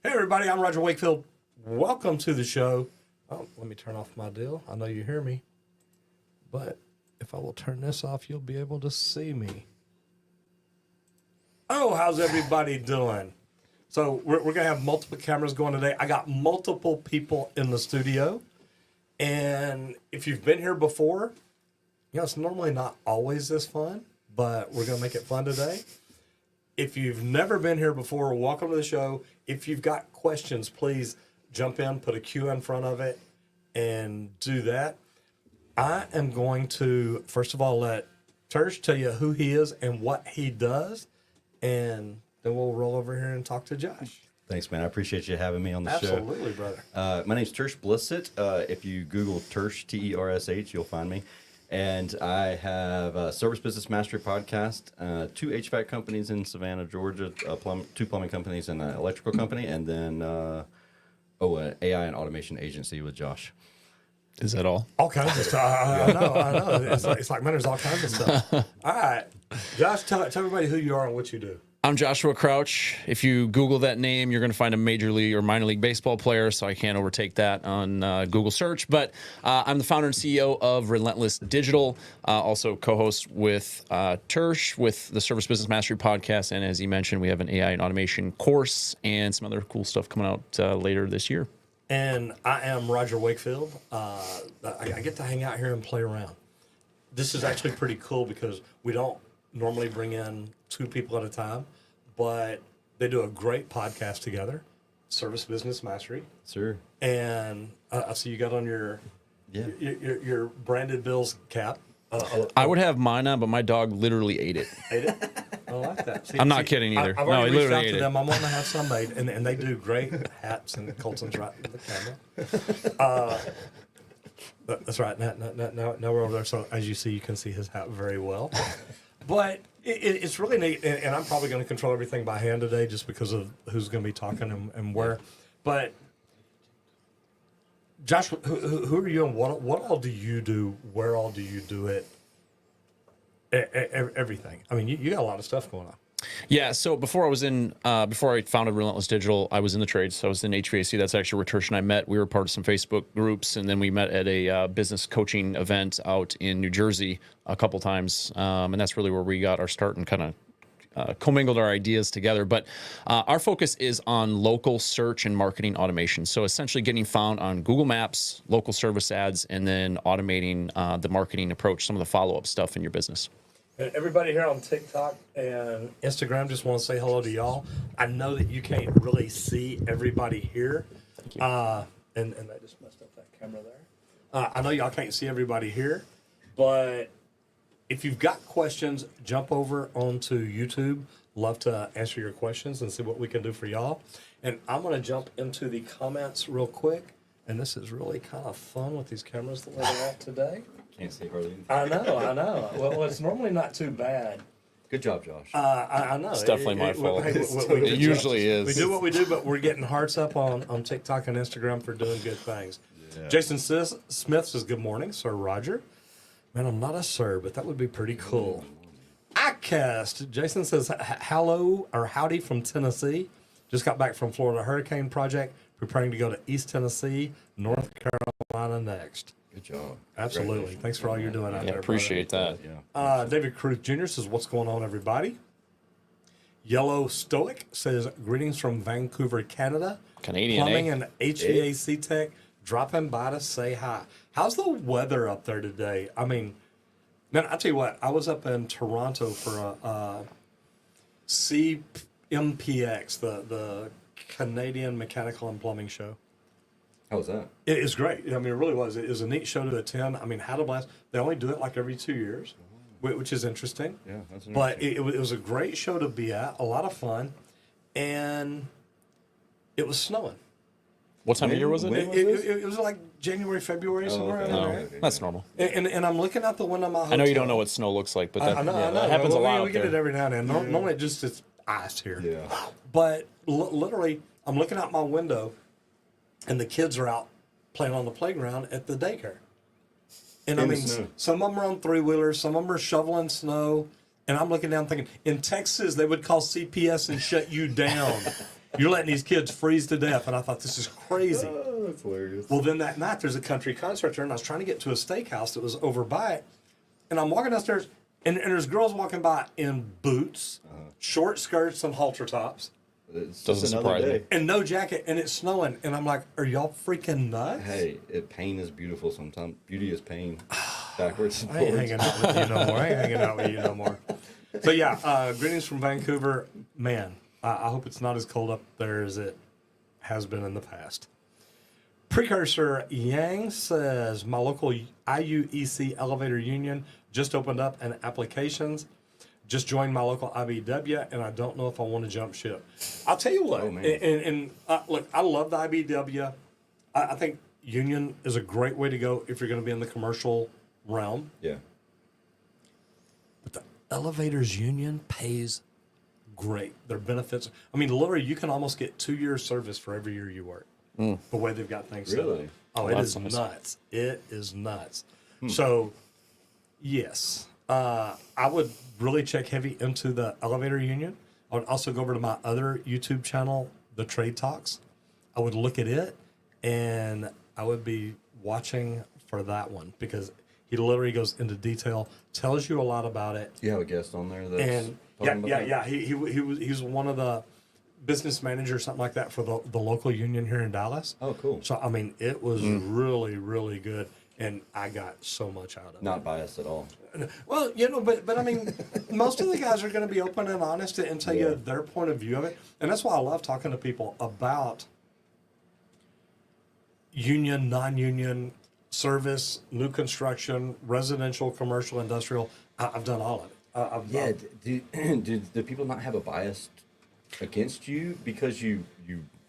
Hey everybody, I'm Roger Wakefield. Welcome to the show. Oh, let me turn off my deal. I know you hear me, but if I will turn this off, you'll be able to see me. Oh, how's everybody doing? So we're going to have multiple cameras going today. I got multiple people in the studio. And if you've been here before, you know, it's normally not always this fun, but we're going to make it fun today. If you've never been here before, welcome to the show. If you've got questions, please jump in, put a Q in front of it, and do that. I am going to, first of all, let Tersh tell you who he is and what he does, and then we'll roll over here and talk to Josh. Thanks, man. I appreciate you having me on the show. Absolutely, brother. My name's Tersh Blissett. If you Google Tersh, Tersh, you'll find me. And I have a Service Business Mastery podcast, 2 HVAC companies in Savannah, Georgia, 2 plumbing companies, and an electrical company, and then an AI and automation agency with Josh. Is that all? All kinds of stuff. I know. It's like, man, there's all kinds of stuff. All right. Josh, tell everybody who you are and what you do. I'm Joshua Crouch. If you Google that name, you're going to find a Major League or Minor League Baseball player, so I can't overtake that on Google search. But I'm the founder and CEO of Relentless Digital, also co-host with Tersh with the Service Business Mastery podcast. And as he mentioned, we have an AI and automation course and some other cool stuff coming out later this year. And I am Roger Wakefield. I get to hang out here and play around. This is actually pretty cool because we don't normally bring in 2 people at a time, but they do a great podcast together, Service Business Mastery. Sir. And I see you got on your branded Bills cap. I would have mine on, but my dog literally ate it. Ate it? I like that. I'm not kidding either. I've No, already he reached out literally to ate them. I'm wanting to have some made, and they do great hats, and Colton's right in the camera. That's right. Now we're over there, so as you see, you can see his hat very well. But it's really neat, and I'm probably going to control everything by hand today just because of who's going to be talking and where. But, Josh, who are you and what all do you do? Where all do you do it? Everything. I mean, you got a lot of stuff going on. Yeah, so before I founded Relentless Digital, I was in the trades. So I was in HVAC. That's actually where Tersh and I met. We were part of some Facebook groups, and then we met at a business coaching event out in New Jersey a couple times, and that's really where we got our start and kind of commingled our ideas together. But our focus is on local search and marketing automation. So essentially getting found on Google Maps, local service ads, and then automating the marketing approach, some of the follow-up stuff in your business. And everybody here on TikTok and Instagram, just want to say hello to y'all. I know that you can't really see everybody here. Thank you. And I just messed up that camera there. I know y'all can't see everybody here, but if you've got questions, jump over onto YouTube. Love to answer your questions and see what we can do for y'all. And I'm going to jump into the comments real quick. And this is really kind of fun with these cameras the way they're at today. Can't see hardly anything. I know. Well, it's normally not too bad. Good job, Josh. I know. It's definitely my fault. We It usually is. We do what we do, but we're getting hearts up on TikTok and Instagram for doing good things. Yeah. Jason Smith says, good morning, Sir Roger. Man, I'm not a sir, but that would be pretty cool. iCast. Jason says, hello or howdy from Tennessee. Just got back from Florida Hurricane Project, preparing to go to East Tennessee, North Carolina next. Good job. Absolutely. Thanks for all you're doing out there. Appreciate brother. that. Yeah. David Cruz Jr. says, what's going on, everybody? Yellow Stoic says, greetings from Vancouver, Canada. Canadian, Plumbing eh? and HVAC tech, dropping by to say hi. How's the weather up there today? I mean, man, I'll tell you what, I was up in Toronto for a CMPX, the Canadian Mechanical and Plumbing Show. How was that? It is great. I mean, it really was. It was a neat show to attend. I mean, had a blast. They only do it like every 2 years, which is interesting. Yeah, that's interesting. But it was a great show to be at, a lot of fun, and it was snowing. What time of year was it? It was like January, February, somewhere okay. around No, there. that's normal. And I'm looking out the window of my hotel. I know you don't know what snow looks like, but that, I know. that happens Well, a lot we out get there. it every now and then. Normally, it's ice here. Yeah. But literally, I'm looking out my window, and the kids are out playing on the playground at the daycare. And I In the mean, snow. some of them are on 3-wheelers, some of them are shoveling snow. And I'm looking down thinking, in Texas, they would call CPS and shut you down. You're letting these kids freeze to death. And I thought, this is crazy. Oh, that's hilarious. Well, then that night, there's a country concert there, and I was trying to get to a steakhouse that was over by it. And I'm walking downstairs, and there's girls walking by in boots, short skirts, and halter tops, It's Doesn't just another surprise me. day. and no jacket, and it's snowing. And I'm like, are y'all freaking nuts? Hey, pain is beautiful sometimes. Beauty is pain. Backwards and I ain't forwards. hanging out with you no more. I ain't hanging out with you no more. So, yeah, greetings from Vancouver. Man, I hope it's not as cold up there as it has been in the past. Precursor Yang says, my local IUEC elevator union just opened up an applications. Just joined my local IBW, and I don't know if I want to jump ship. I'll tell you what, Oh, man. and look, I love the IBW. I think union is a great way to go if you're going to be in the commercial realm. Yeah. But the elevators union pays great. Their benefits, I mean, literally, you can almost get 2 years service for every year you work. The way they've got things set up. Really? Oh, Well, it that's is nice. nuts. It is nuts. So, yes, I would really check heavy into the elevator union. I would also go over to my other YouTube channel, The Trade Talks. I would look at it, and I would be watching for that one because he literally goes into detail, tells you a lot about it, You have a guest on there that's and talking about that? he's one of the business managers, something like that, for the local union here in Dallas. Oh, cool. So I mean, it was really, really good, and I got so much out of it. Not biased at all. Well, but I mean, most of the guys are going to be open and honest and tell Yeah. you their point of view of it, and that's why I love talking to people about union, non-union, service, new construction, residential, commercial, industrial. I've done all of it. Yeah. Do people not have a bias against you because you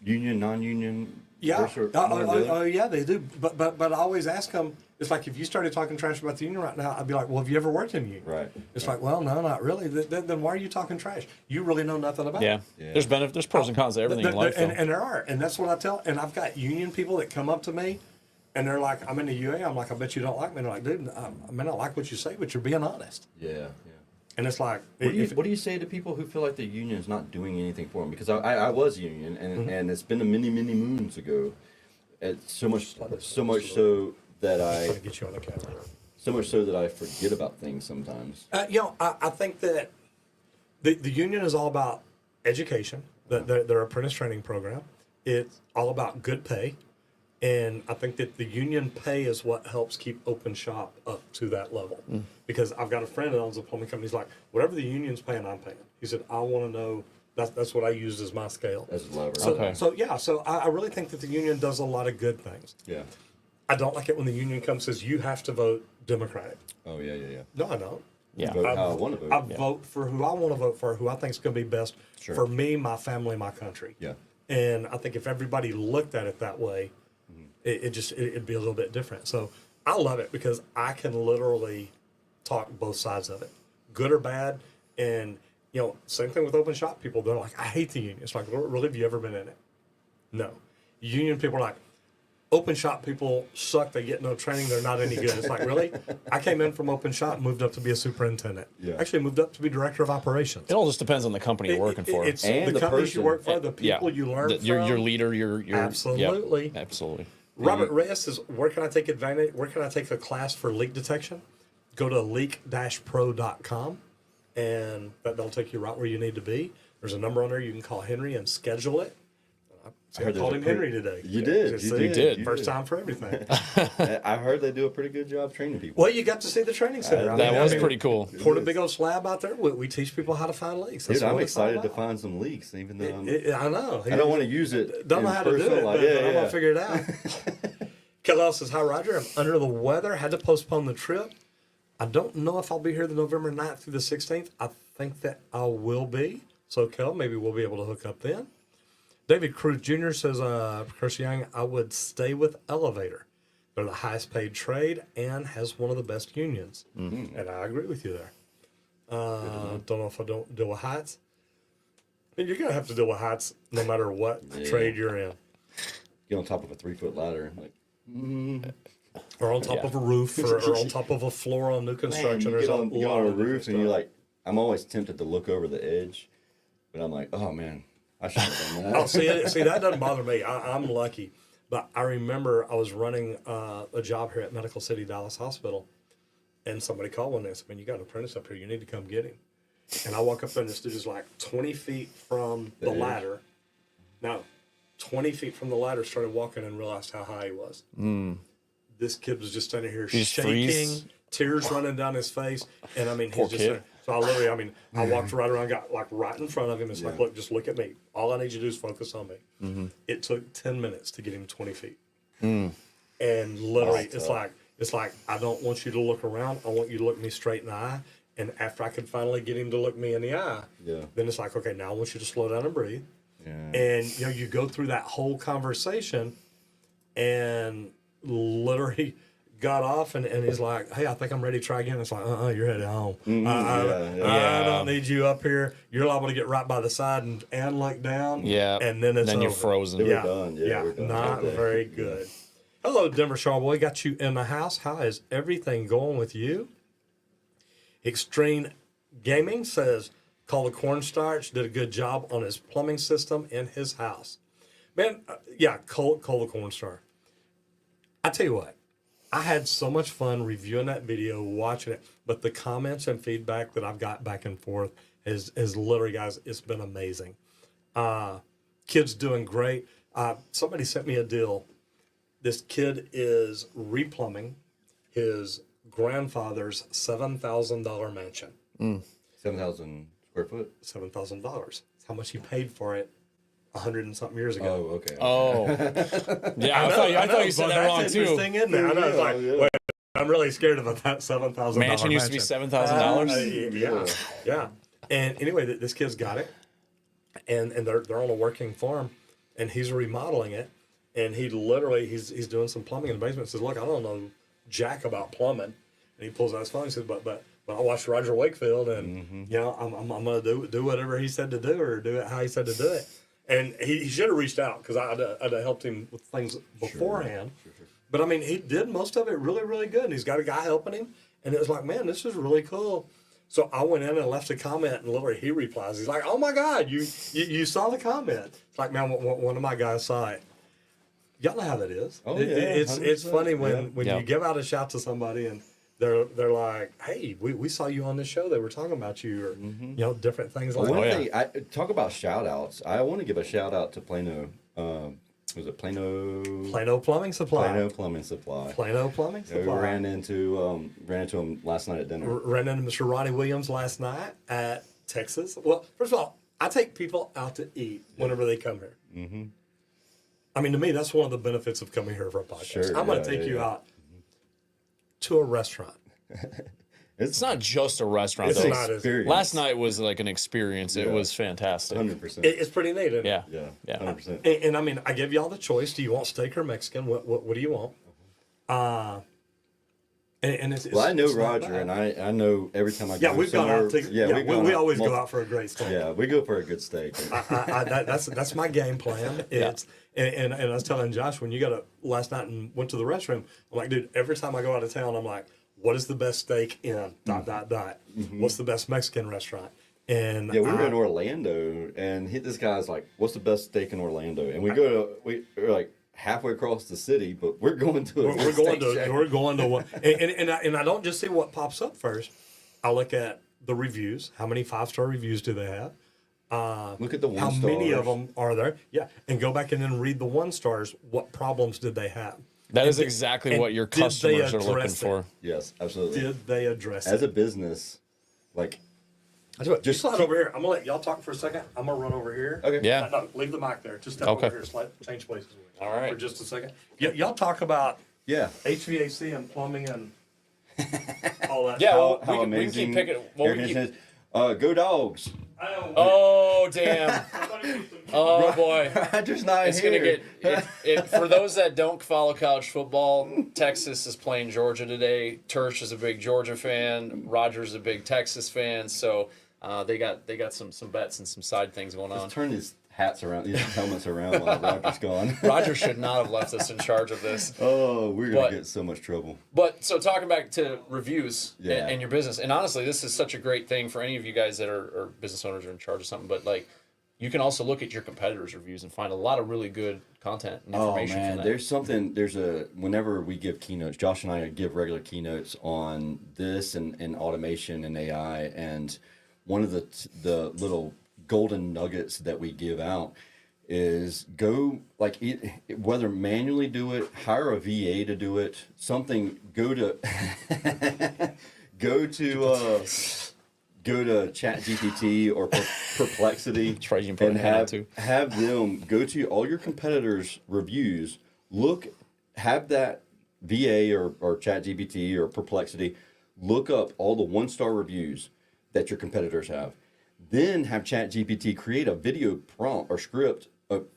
union, non-union? Yeah. versus one or the other? Yeah, they do. But I always ask them. It's like if you started talking trash about the union right now, I'd be like, well, have you ever worked in a union? Right. It's like, well, no, not really. Then why are you talking trash? You really know nothing about Yeah. it. Yeah. There's pros and cons to everything in life. And, though. and there are. And that's what I tell. And I've got union people that come up to me and they're like, I'm in the UA. I'm like, I bet you don't like me. And they're like, dude, I may not like what you say, but you're being honest. Yeah. And it's like, What do you say to people who feel like the union is not doing anything for them? Because I was union, and it's been many moons ago. It's so much so that trying to get you on the camera. I forget about things sometimes. I think that the union is all about education, their apprentice training program. It's all about good pay. And I think that the union pay is what helps keep open shop up to that level. Because I've got a friend that owns a plumbing company. He's like, whatever the union's paying, I'm paying. He said, I want to know. That's what I used as my scale. As a lever. Okay. So I really think that the union does a lot of good things. Yeah. I don't like it when the union comes and says, you have to vote Democratic. Oh yeah. No, I don't. Yeah. Vote how I want to vote. I vote for who I want to vote for, who I think is going to be best Sure. for me, my family, my country. Yeah. And I think if everybody looked at it that way, it'd be a little bit different. So I love it because I can literally talk both sides of it, good or bad. And same thing with open shop people. They're like, I hate the union. It's like, really, have you ever been in it? No. Union people are like, open shop people suck. They get no training. They're not any good. It's like, really? I came in from open shop, moved up to be a superintendent. Yeah. Actually moved up to be director of operations. It all just depends on the company you're working for. It's And the the companies person. you work for, the people you learn from. Your leader, your Absolutely. Yep, absolutely. Robert Reyes says, where can I take a class for leak detection? Go to leak-pro.com, and that'll take you right where you need to be. There's a number on there you can call Henry and schedule it. I heard called there's him a Henry today. You did. You did. First time for everything. I heard they do a pretty good job training people. Well, you got to see the training center. That was pretty cool. Poured a big old slab out there. We teach people how to find leaks. That's Dude, I'm what it's all excited to about. find some leaks, even though I know. I don't want to use it. Don't know in how to do personal it, life. but Yeah, I'm yeah. going to figure it out. Kellel says, hi, Roger. I'm under the weather. Had to postpone the trip. I don't know if I'll be here the November 9th through the 16th. I think that I will be. So, Kel, maybe we'll be able to hook up then. David Cruz Jr. says, Chris Young, I would stay with Elevator. They're the highest paid trade and has one of the best unions. Mm-hmm. And I agree with you there. Don't know if I don't deal with heights. And you're going to have to deal with heights no matter what trade you're in. Get on top of a 3-foot ladder. Like, Or on top of a roof or on top of a floor on new construction. man, you There's get on, you get lot on a of different roof and you're stuff. like, I'm always tempted to look over the edge, but I'm like, oh man, I should have done that. Oh, see, that doesn't bother me. I'm lucky. But I remember I was running a job here at Medical City Dallas Hospital, and somebody called one day and said, "Man, you got an apprentice up here. You need to come get him." And I walk up there, and this dude is like 20 feet from the ladder. No, 20 feet from the ladder, started walking and realized how high he was. This kid was just standing here just shaking, freeze? tears running down his face. And I mean, Poor he's just kid. there. So I literally, I walked right around, got like right in front of him. It's like, look, just look at me. All I need you to do is focus on me. It took 10 minutes to get him 20 feet. And literally, it's like, I don't want you to look around. I want you to look me straight in the eye. And after I could finally get him to look me in the eye, then it's like, okay, now I want you to slow down and breathe. And, you know, you go through that whole conversation and literally got off and he's like, "Hey, I think I'm ready to try again." It's like, you're headed home. I don't need you up here. You're liable to get right by the side and look down. Yeah. And then it's then you're over. frozen. We're done. Yeah, we're done. Not very good. Hello, Denver Charboy. Got you in the house. How is everything going with you? Extreme Gaming says, "Call the cornstarch. Did a good job on his plumbing system in his house." Man, call the cornstarch. I tell you what, I had so much fun reviewing that video, watching it, but the comments and feedback that I've got back and forth is literally, guys, it's been amazing. Kid's doing great. Somebody sent me a deal. This kid is replumbing his grandfather's $7,000 mansion. 7,000 square foot. $7,000. That's how much he paid for it 100 and something years ago. Oh, okay. Oh, yeah. I thought you said that wrong too. Interesting, isn't it? I know. It's like, wait, I'm really scared about that $7,000 Mansion used to be $7,000. Yeah. And anyway, this kid's got it, and they're on a working farm, and he's remodeling it, and he's doing some plumbing in the basement. Says, "Look, I don't know jack about plumbing," and he pulls out his phone and says, "But I watched Roger Wakefield, and you know, I'm gonna do whatever he said to do, or do it how he said to do it." And he should have reached out because I'd have helped him with things beforehand. Sure. But I mean, he did most of it really, really good. And he's got a guy helping him. And it was like, man, this is really cool. So I went in and left a comment, and literally he replies. He's like, "Oh my God, you saw the comment." It's like, man, one of my guys saw it. Y'all know how that is. Oh, it's funny when Yeah. you give out a shout to somebody and they're like, "Hey, we saw you on this show. They were talking about you," or you know, different things like One that. thing, I talk about shout outs. I want to give a shout out to Plano. Was it Plano? Plano Plumbing Supply. Plano Plumbing Supply. Plano Plumbing Yeah, we Supply. ran into him last night at dinner. Ran into Mr. Ronnie Williams last night at Texas. Well, first of all, I take people out to eat whenever they come here. Mm-hmm. I mean, to me, that's one of the benefits of coming here for a podcast. Sure, I'm going to take you out to a restaurant. It's not just a restaurant, It's though. not as- Experience. Last night was like an experience. It was fantastic. 100%. It's pretty neat, isn't it? Yeah. Yeah. 100%. And I mean, I give y'all the choice. Do you want steak or Mexican? What do you want? And it's Well, I know it's not Roger, bad. and I know every time I go Yeah, we've gone out somewhere. to. Yeah, we've gone we out always go multiple- out for a great steak. Yeah, we go for a good steak. That's my game plan. It's and I was telling Josh when you got up last night and went to the restroom, I'm like, dude, every time I go out of town, I'm like, what is the best steak in ? What's the best Mexican restaurant? And Yeah, we were in Orlando, and this guy's like, "What's the best steak in Orlando?" And we're like halfway across the city, but we're going to we're going to one, and I don't just see what pops up first. I look at the reviews. How many 5-star reviews do they have? Look at the How 1 many of stars. them are there? Yeah, and go back and then read the 1 stars. What problems did they have? That is exactly and what your did they customers are looking address it? for. Yes, absolutely. Did they address As it? a business, like, Just slide over here. I'm gonna let y'all talk for a second. I'm gonna run over here. okay, Yeah. No, leave the mic there. Just step Okay. over here. Slide, change places. with me All right. For just a second. Y'all talk about yeah. HVAC and plumbing and all that. Yeah, stuff. well, we can keep picking. Well, Air we keep, conditioners. Go Dogs. oh damn! Oh boy! Roger's not It's here. gonna get it, for those that don't follow college football. Texas is playing Georgia today. Tersh is a big Georgia fan. Roger's a big Texas fan. So they got some bets and some side things going on. Let's turn these hats around, these helmets around while Roger's gone. Roger should not have left us in charge of this. Oh, we're gonna But- get so much trouble. But so talking back to reviews Yeah. and your business, and honestly, this is such a great thing for any of you guys that are business owners or in charge of something. But like, you can also look at your competitors' reviews and find a lot of really good content and Oh information from man, that. whenever we give keynotes, Josh and I give regular keynotes on this and automation and AI, and one of the little golden nuggets that we give out is go whether manually do it, hire a VA to do it, something, go to ChatGPT or Perplexity Try you can put and an ad out too. have them go to all your competitors' reviews, have that VA or ChatGPT or Perplexity look up all the 1-star reviews that your competitors have. Then have ChatGPT create a video prompt or script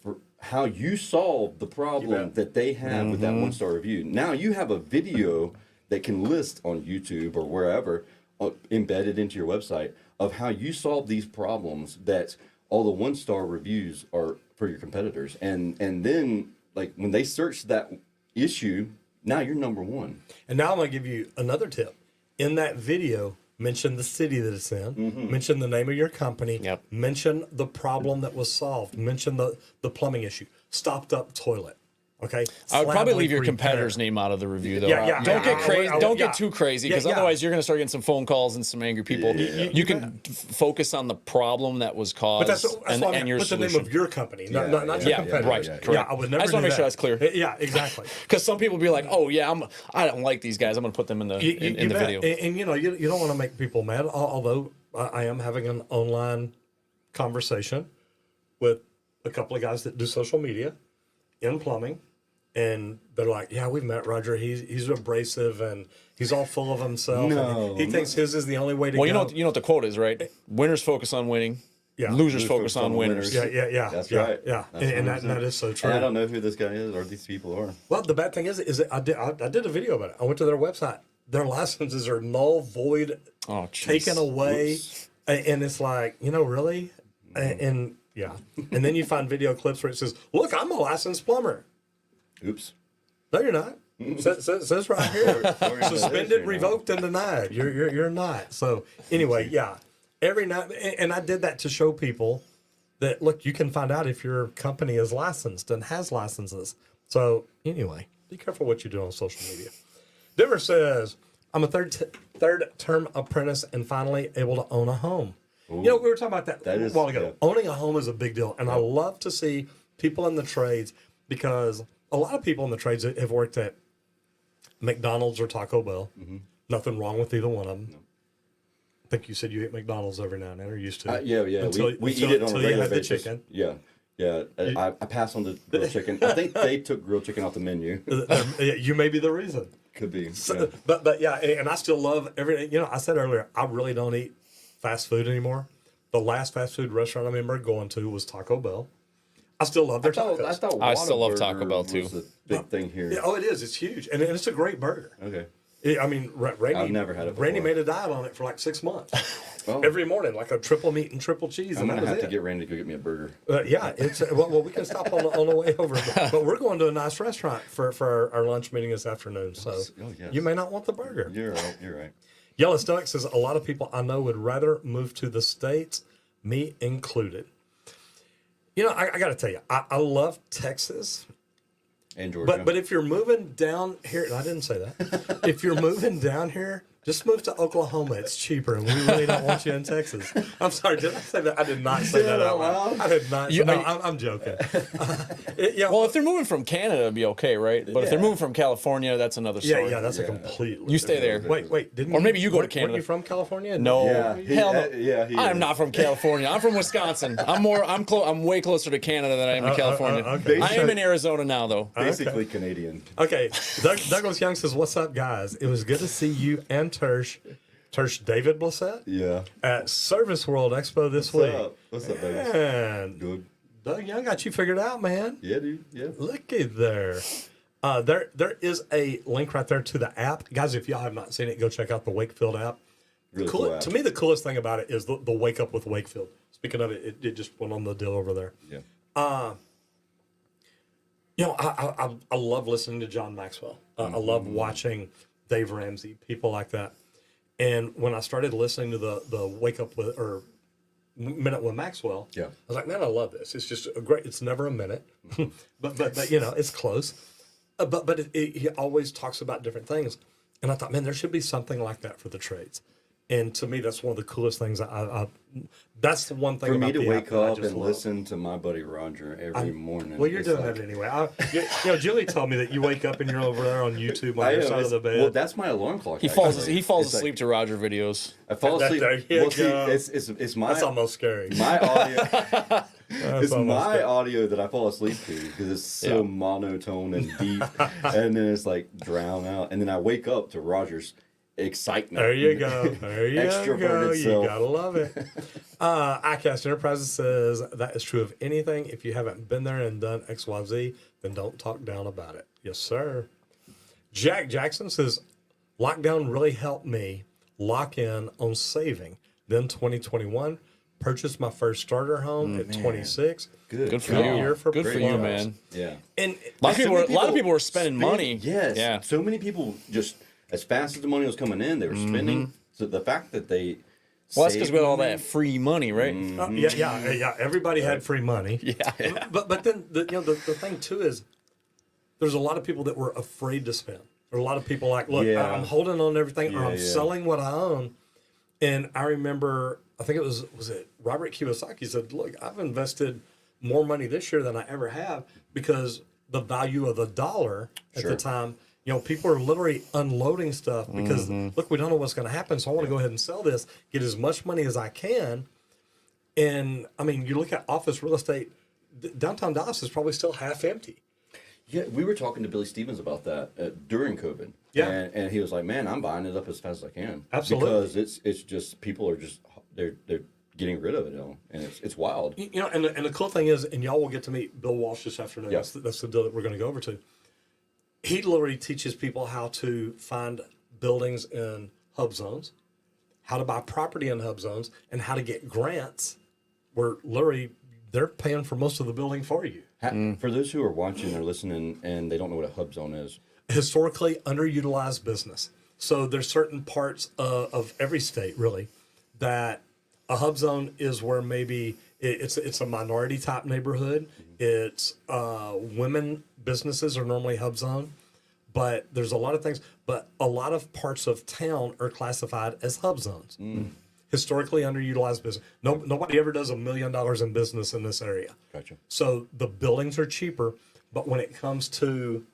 for how you solve the problem that they have with that 1-star review. Now you have a video that can list on YouTube or wherever, embedded into your website, of how you solve these problems that all the 1-star reviews are for your competitors. And then when they search that issue, now you're number one. And now I'm going to give you another tip. In that video, mention the city that it's in, mention the name of your company, mention the problem that was solved, mention the plumbing issue, stopped up toilet. Okay. I would probably Slab leave your leak repair. competitor's name out of the review, though. Don't Get crazy. Don't get too crazy, because Yeah. otherwise you're going to start getting some phone calls and some angry people. You can focus on the problem that was caused But that's why I mean, your put solution. the name of your company, not your competitor. Right. Yeah, Correct. I would never. I just want to make sure that's clear. Yeah, exactly. Because some people be like, "Oh yeah, I don't like these guys. I'm going to put them in the in the bet. video." And you don't want to make people mad. Although I am having an online conversation with a couple of guys that do social media in plumbing. And they're like, yeah, we've met Roger. He's abrasive and he's all full of himself. No, and he thinks his is the only way to Well, go. you know what the quote is, right? Winners focus on winning. Yeah. Losers focus on winners. Yeah. That's yeah, right. Yeah, That's and that is so true. And I don't know who this guy is or these people are. Well, the bad thing is that I did a video about it. I went to their website. Their licenses are null, void, taken away, and it's like, really, and yeah. And then you find video clips where it says, "Look, I'm a licensed plumber." Oops. No, you're not. Says right here, suspended, revoked, and denied. You're not. So anyway, yeah. Every night, and I did that to show people that, look, you can find out if your company is licensed and has licenses. So anyway, be careful what you do on social media. Denver says, I'm a third term apprentice and finally able to own a home. Ooh. We were talking about that a while ago. Yeah. Owning a home is a big deal. And I love to see people in the trades, because a lot of people in the trades have worked at McDonald's or Taco Bell. Nothing wrong with either one of them. I think you said you ate McDonald's every now and then, or used to. Yeah. We eat it on a regular basis. The chicken. Yeah. I pass on the grilled chicken. I think they took grilled chicken off the menu. You may be the reason. Could be. So, but yeah, and I still love everything. I said earlier, I really don't eat fast food anymore. The last fast food restaurant I remember going to was Taco Bell. I still love their tacos. I still love Taco Bell too. Was the big thing here. Yeah, it is. It's huge, and it's a great burger. Okay. I mean, Randy. I've never had it before. Randy made a diet on it for like 6 months. Oh. Every morning, like a triple meat and triple cheese. I'm gonna have to get Randy to go get me a burger. Yeah, it's well, we can stop on the way over, but we're going to a nice restaurant for our lunch meeting this afternoon. So yes. you may not want the burger. You're right. You're right. Yellow Stoic says a lot of people I know would rather move to the States, me included. I got to tell you, I love Texas. And Georgia. But if you're moving down here, and I didn't say that. If you're moving down here, just move to Oklahoma. It's cheaper, and we really don't want you in Texas. I'm sorry, did I say that? I did not say that out loud. I did not. I'm joking. Well, if they're moving from Canada, it'd be okay, right? But if they're moving from California, that's another story. Yeah, that's a completely. You stay there. Wait, didn't Or maybe you go to weren't Canada. you from California? No, hell no. he I am is. not from California. I'm from Wisconsin. I'm way closer to Canada than I am to California. okay. I am in Arizona now, though. Basically Canadian. Okay, Douglas Young says, "What's up, guys? It was good to see you and Tersh David Blissett Yeah. at Service World Expo this week." What's up, baby? And Good. Doug Young got you figured out, man. Yeah, dude. Yeah. Looky there. There is a link right there to the app. Guys, if y'all have not seen it, go check out the Wakefield app. Really cool app. To me, the coolest thing about it is the Wake Up with Wakefield. Speaking of it, it just went on the deal over there. Yeah. I love listening to John Maxwell. I love watching Dave Ramsey, people like that. And when I started listening to the Wake Up with, or Minute with Maxwell. Yeah. I was like, man, I love this. It's just a great. It's never a minute, but you know, it's close. But he always talks about different things, and I thought, man, there should be something like that for the trades. And to me, that's one of the coolest things. That's the one thing For about me to the wake app that I up just and love. listen to my buddy Roger every morning. Well, you're it's doing like- that anyway. You know, Julie told me that you wake up and you're over there on YouTube on your side of the bed. Well, that's my alarm clock. He falls actually. he falls It's like- asleep to Roger videos. I fall asleep. There you Well, see, go. it's my That's almost scary. my audio. It's almost my scary. audio that I fall asleep to because it's so Yeah. monotone and deep, and then it's like drown out, and then I wake up to Roger's excitement. There you go. There you go. Extroverted You self. gotta love it. iCast Enterprises says that is true of anything. If you haven't been there and done XYZ, then don't talk down about it. Yes, sir. Jack Jackson says, lockdown really helped me lock in on saving. Then 2021, purchased my first starter home at 26. Good for God. you. Year for Good for you, plumbers. man. Yeah. And A lot of people, So were, many a lot of people were spending money. Yes. Yeah. So many people just as fast as the money was coming in, they were spending. So the fact that they Well, that's because saved we had all money- that free money, right? yeah. Everybody had free money. Yeah. But then the thing too is there's a lot of people that were afraid to spend. There are a lot of people like, look, Yeah. I'm holding on to everything, or Yeah, I'm yeah. selling what I own. And I remember, I think it was it Robert Kiyosaki said, look, I've invested more money this year than I ever have because the value of the dollar at the Sure. time. You know, people are literally unloading stuff because look, we don't know what's going to happen, so I want to go ahead and sell this, get as much money as I can. And I mean, you look at office real estate, downtown Dallas is probably still half empty. Yeah, we were talking to Billy Stevens about that during COVID. Yeah. and he was like, "Man, I'm buying it up as fast as I can." Absolutely. because it's just people are just they're getting rid of it now, and it's wild. You know, and the cool thing is, and y'all will get to meet Bill Walsh this afternoon. Yeah. That's the deal that we're going to go over to. He literally teaches people how to find buildings in hub zones, how to buy property in hub zones, and how to get grants where literally they're paying for most of the building for you. For those who are watching or listening and they don't know what a hub zone is, Historically underutilized business. So there's certain parts of every state really that a hub zone is where maybe it's a minority type neighborhood. It's women businesses are normally hub zone, but there's a lot of things. But a lot of parts of town are classified as hub zones. Historically underutilized business. Nobody ever does $1 million in business in this area. gotcha. So the buildings are cheaper, but when it comes to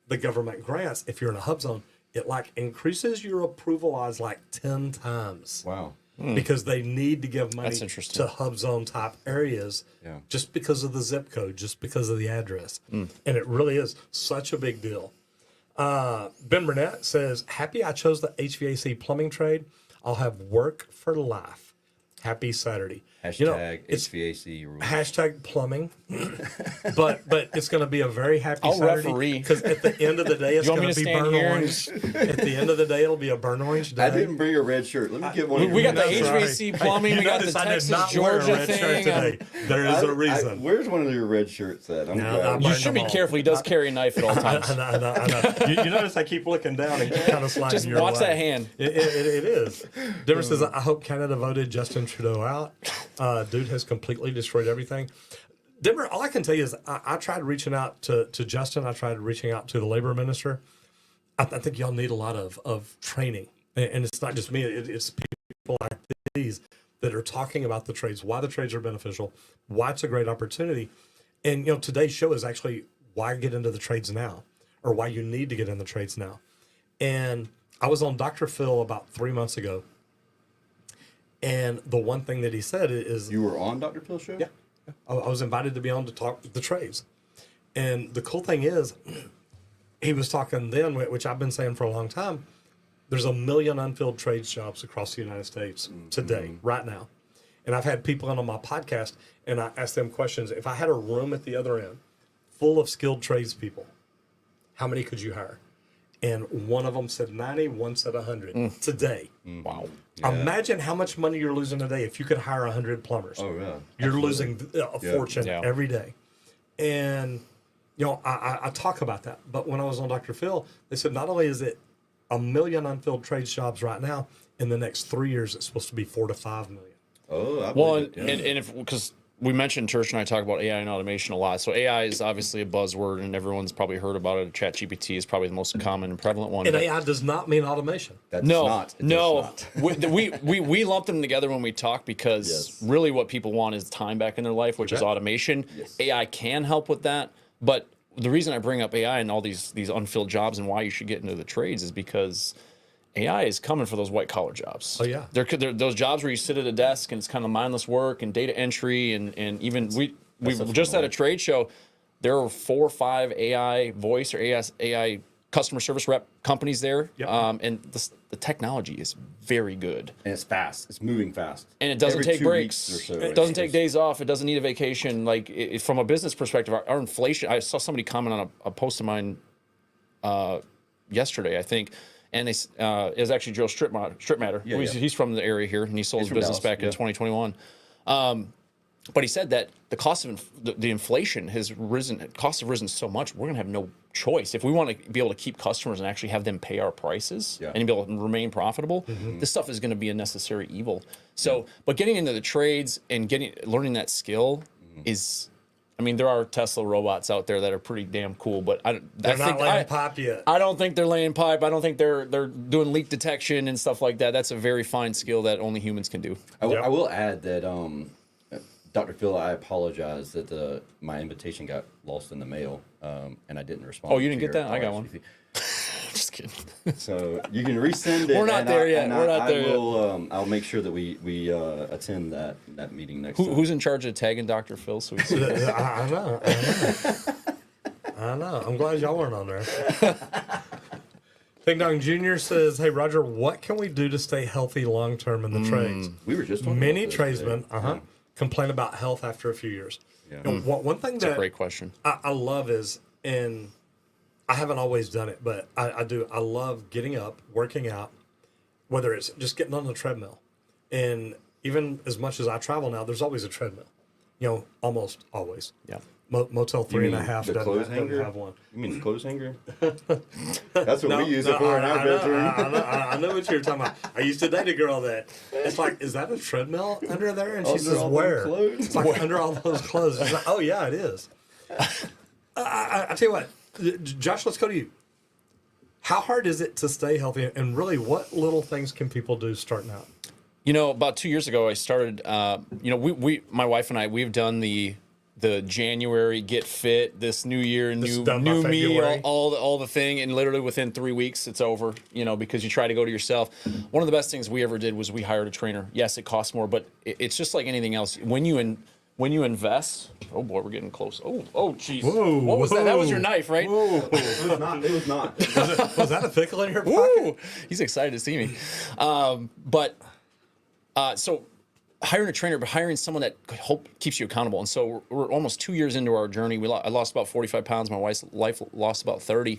the government grants, if you're in a hub zone, it like increases your approval odds like 10 times. Wow. Because they need to give money That's interesting. to hub zone type areas Yeah. just because of the zip code, just because of the address. And it really is such a big deal. Ben Burnett says, happy I chose the HVAC plumbing trade. I'll have work for life. Happy Saturday. Hashtag it's HVAC rules. hashtag plumbing, but it's going to be a very happy I'll Saturday referee. because at the end of the day, it's You want going me to to be stand burn here and- orange. At the end of the day, it'll be a burn orange day. I didn't bring a red shirt. Let me get one. We got the That's right. HVAC plumbing. You We got the notice I did Texas not wear a Georgia red shirt thing. today. There is a reason. Where's one of your red shirts at? I'm No, glad. I'm You burned should be them all. careful. He does carry a knife at all times. I know. You notice I keep looking down and kind of sliding Just your watch way. that hand. It is. Denver says, I hope Canada voted Justin Trudeau out. Dude has completely destroyed everything. Denver, all I can tell you is I tried reaching out to Justin. I tried reaching out to the labor minister. I think y'all need a lot of training. And it's not just me. It's people like these that are talking about the trades, why the trades are beneficial, why it's a great opportunity. And, you know, today's show is actually why get into the trades now or why you need to get in the trades now. And I was on Dr. Phil about 3 months ago. And the one thing that he said is, You were on Dr. Phil's show? yeah, I was invited to be on to talk the trades. And the cool thing is, he was talking then, which I've been saying for a long time, there's 1 million unfilled trades jobs across the United States today, right now. And I've had people on my podcast, and I asked them questions. If I had a room at the other end full of skilled tradespeople, how many could you hire? And one of them said 90, one said 100 today. Wow. Imagine how much money you're losing today if you could hire 100 plumbers. Oh, yeah. You're losing a fortune Yeah. every day. And, you know, I talk about that. But when I was on Dr. Phil, they said not only is it 1 million unfilled trades jobs right now, in the next 3 years, it's supposed to be 4 to 5 million. Oh, I Well, believe it, yeah. and if because we mentioned Tersh and I talk about AI and automation a lot. So AI is obviously a buzzword, and everyone's probably heard about it. ChatGPT is probably the most common and prevalent one. And but- AI does not mean automation. That's no, not. It no. does we lump them together when we talk because Yes. really what people want is time back in their life, which is bet. automation. Yes. AI can help with that, but the reason I bring up AI and all these unfilled jobs and why you should get into the trades is because AI is coming for those white collar jobs. Oh, yeah. They're those jobs where you sit at a desk and it's kind of mindless work and data entry and even we such just a at a trade show. There are 4 or 5 AI voice or AI customer service rep companies there, Yep. and the technology is very good. And it's fast. It's moving fast. And it doesn't Every take 2 breaks. weeks or so, It doesn't take days off. It doesn't need a vacation. Like from a business perspective, our inflation. I saw somebody comment on a post of mine yesterday, I think, and they it was actually Joe Stripmatter. Yeah, yeah. He's from the area here, and he sold his from business Dallas, back in yeah. 2021. But he said that the cost of the inflation has risen. Costs have risen so much. We're gonna have no choice if we want to be able to keep customers and actually have them pay our prices Yeah. and be able to remain profitable. This stuff is going to be a necessary evil. So, but getting into the trades and learning that skill is. I mean, there are Tesla robots out there that are pretty damn cool, but They're not laying pipe yet. I don't think they're laying pipe. I don't think they're doing leak detection and stuff like that. That's a very fine skill that only humans can do. I will add that Dr. Phil, I apologize that my invitation got lost in the mail, and I didn't respond. Oh, you didn't to get your that? I got one. RSVP. Just kidding. So you can resend it. We're not and there I, yet. and We're not I there yet. will, I'll make sure that we attend that meeting next time. Who's in charge of tagging Dr. Phil? So we see I know. I know. I'm glad y'all weren't on there. Big Dong Jr. says, "Hey Roger, what can we do to stay healthy long term in the trades? We were just talking Many about this tradesmen today. complain about health after a few years. Yeah. You know, one thing That's a that great question. I love is, and I haven't always done it, but I do. I love getting up, working out, whether it's just getting on the treadmill. And even as much as I travel now, there's always a treadmill. You know, almost always. Yeah. Motel You mean 3.5 the doesn't, clothes doesn't hanger? have one. You mean the clothes hanger? That's what we use it for in our I know, bedroom. I know what you're talking about. I used to date a girl that it's like, is that a treadmill under there? And she Under says, all those where? clothes? It's like under all those clothes. It's like, oh yeah, it is. I tell you what, Josh, let's go to you. How hard is it to stay healthy, and really, what little things can people do starting out? You know, about 2 years ago, I started. You know, we my wife and I, we've done the January get fit, this new year, This is new done by me, February. all the thing, and literally within 3 weeks, it's over. You know, because you try to go to yourself. One of the best things we ever did was we hired a trainer. Yes, it costs more, but it's just like anything else. When you invest, oh boy, we're getting close. Oh, jeez. Whoa, What was that? That was whoa, your knife, right? Whoa. It was not. It was not. Was that a pickle in your pocket? Woo! He's excited to see me. So hiring a trainer, but hiring someone that keeps you accountable. And so we're almost 2 years into our journey. I lost about 45 pounds. My wife's life lost about 30.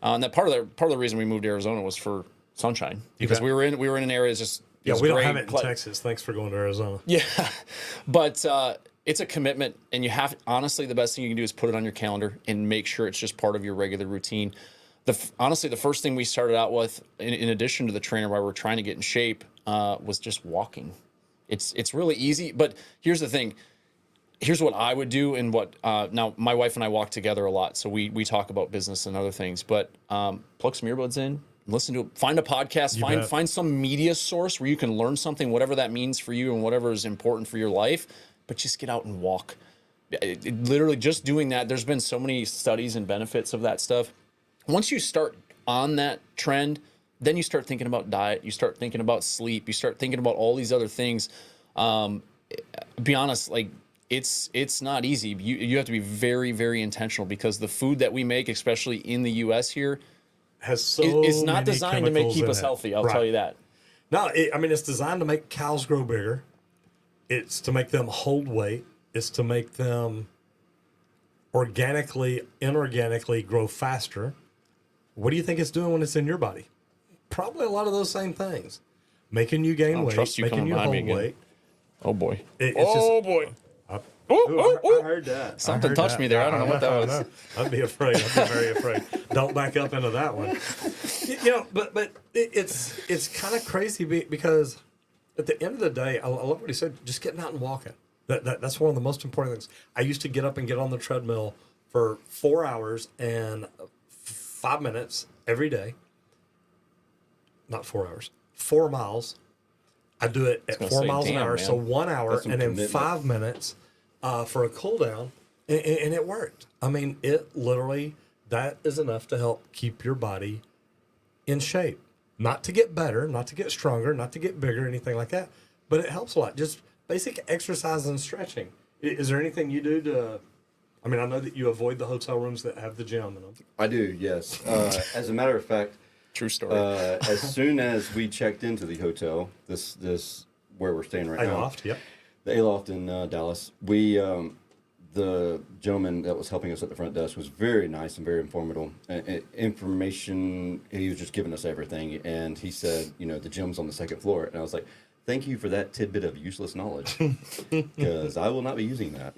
And that part of the reason we moved to Arizona was for sunshine, because bet. we were in an area that's just Yeah, it's we don't great. have it in Texas. Thanks for going to Arizona. Yeah, but it's a commitment, and you have honestly the best thing you can do is put it on your calendar and make sure it's just part of your regular routine. Honestly, the first thing we started out with, in addition to the trainer, while we're trying to get in shape, was just walking. It's really easy, but here's the thing. Here's what I would do, and what now my wife and I walk together a lot, so we talk about business and other things. But plug some earbuds in, listen to it, find a podcast, find some media source where you can learn something, whatever that means for you and whatever is important for your life. But just get out and walk. Literally, just doing that. There's been so many studies and benefits of that stuff. Once you start on that trend, then you start thinking about diet, you start thinking about sleep, you start thinking about all these other things. Be honest, like it's not easy. You have to be very, very intentional, because the food that we make, especially in the U.S. here, Has so is not many designed to chemicals keep in us it. healthy. I'll Right. tell you that. No, it's designed to make cows grow bigger. It's to make them hold weight. It's to make them organically, inorganically grow faster. What do you think it's doing when it's in your body? Probably a lot of those same things. Making you gain weight, trust you making coming you behind me hold again. weight. Oh boy. It's oh just- boy. I heard that. Something touched me there. I don't know what that I was. know. I'd be afraid. I'd be very afraid. Don't back up into that one. You know, but it's kind of crazy because at the end of the day, I love what he said. Just getting out and walking. That's one of the most important things. I used to get up and get on the treadmill for 4 hours and 5 minutes every day. Not 4 hours, 4 miles. I do it at 4 miles an hour, so 1 hour, and then 5 minutes for a cool down, and it worked. I mean, it literally, that is enough to help keep your body in shape. Not to get better, not to get stronger, not to get bigger, anything like that, but it helps a lot. Just basic exercise and stretching. Is there anything you do to, I mean, I know that you avoid the hotel rooms that have the gym in them. I do, yes. As a matter of fact, True story. as soon as we checked into the hotel, this where we're staying right now, Aloft, yep. the Aloft in Dallas, we the gentleman that was helping us at the front desk was very nice and very information. He was just giving us everything, and he said, you know, the gym's on the second floor, and I was like, thank you for that tidbit of useless knowledge, because I will not be using that.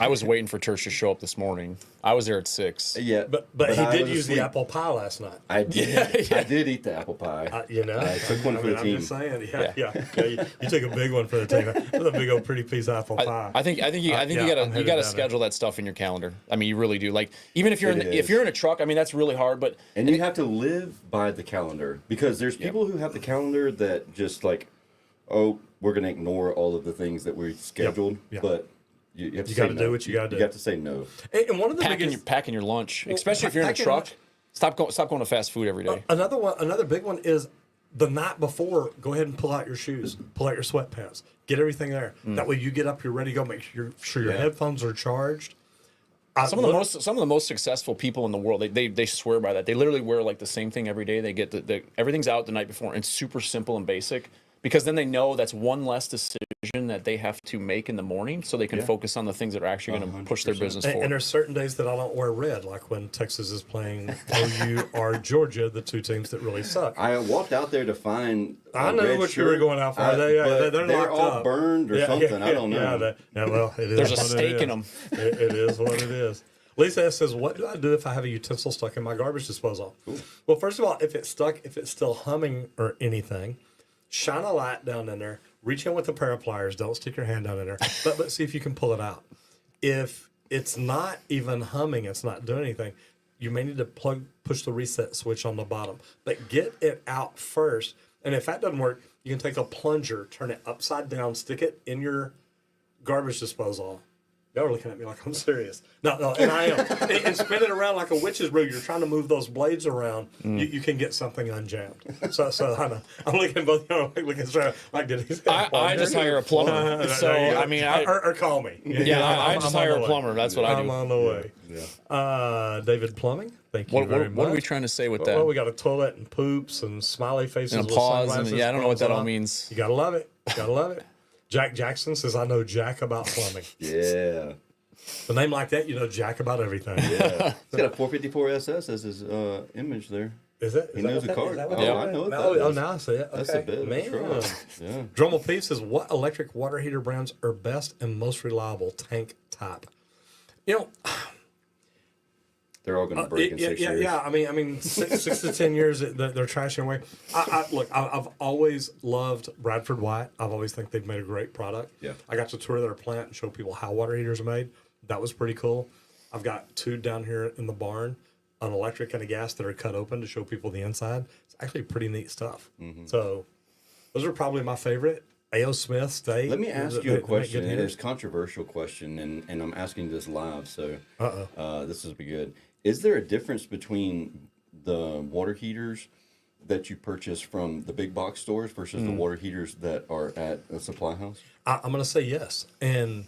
I was waiting for Tersh to show up this morning. I was there at 6. Yeah, But he I did was use the asleep. apple pie last night. I did. I did eat the apple pie. You know, I took one for the I'm team. just saying, you took a big one for the team. That's a big old pretty piece of apple pie. I think you I'm gotta headed gotta down schedule that stuff in your calendar. I mean, you really do. Like, even if you're It if is. you're in a truck, I mean, that's really hard. But And you have to live by the calendar, because there's people who have the calendar that just like, oh, we're going to ignore all of the things that we scheduled, Yep. but you have to You say gotta no. do what you gotta do. You have to say no. And one of the biggest, packing your lunch, especially if you're in a packing truck. lunch- Stop going to fast food every day. another big one is the night before. Go ahead and pull out your shoes, pull out your sweatpants, get everything there. That way, you get up, you're ready to go. Make sure your headphones are charged. Some of the most successful people in the world, they swear by that. They literally wear like the same thing every day. They get everything's out the night before, and it's super simple and basic, because then they know that's one less decision that they have to make in the morning, so they can focus on the things that are actually going to push their business forward. And there's certain days that I don't wear red, like when Texas is playing OU or Georgia, the two teams that really suck. I walked out there to find. I know red what you were shirt, going out for. but They're they're locked all up. burned or something. I don't know. Well, it is. There's a what it stake is. in them. It is what it is. Lisa S. says, what do I do if I have a utensil stuck in my garbage disposal? Well, first of all, if it's stuck, if it's still humming or anything, shine a light down in there, reach in with a pair of pliers, don't stick your hand down in there, but see if you can pull it out. If it's not even humming, it's not doing anything, you may need to push the reset switch on the bottom. But get it out first. And if that doesn't work, you can take a plunger, turn it upside down, stick it in your garbage disposal. Y'all are looking at me like I'm serious. No, and I am. And spin it around like a witch's brew. You're trying to move those blades around. You can get something unjammed. So I know. I'm looking at both of y'all looking straight like, did he say I just hire a plumber. So I mean, or call me. I just hire a plumber. That's what I I'm do. on the way. David Plumbing, thank you very much. What are we trying to say with that? Well, we got a toilet and poops and smiley faces And with applause and- sunglasses. yeah, I don't know what that all thumbs up. means. You gotta love it. Gotta love it. Jack Jackson says, I know Jack about plumbing. Yeah. A name like that, you know Jack about everything. Yeah. He's got a 454 SS as his image there. Is it? He knows the card. Is that what Oh, that I is? know what that Oh, is. now I see it. Okay. That's a bit of a Man. truck. Yeah. Drummel P says, what electric water heater brands are best and most reliable tank type? You know, They're all going to break in 6 years. yeah. I mean, 6 to 10 years, they're trashing away. Look, I've always loved Bradford White. I've always think they've made a great product. Yeah. I got to tour their plant and show people how water heaters are made. That was pretty cool. I've got 2 down here in the barn, an electric and a gas that are cut open to show people the inside. It's actually pretty neat stuff. Mm-hmm. So those are probably my favorite. A.O. Smith, State. Let me ask you They a make question. good And heaters. it's a controversial question, and I'm asking this live, so Uh-oh. this will be good. Is there a difference between the water heaters that you purchase from the big box stores versus the water heaters that are at a supply house? I'm going to say yes. And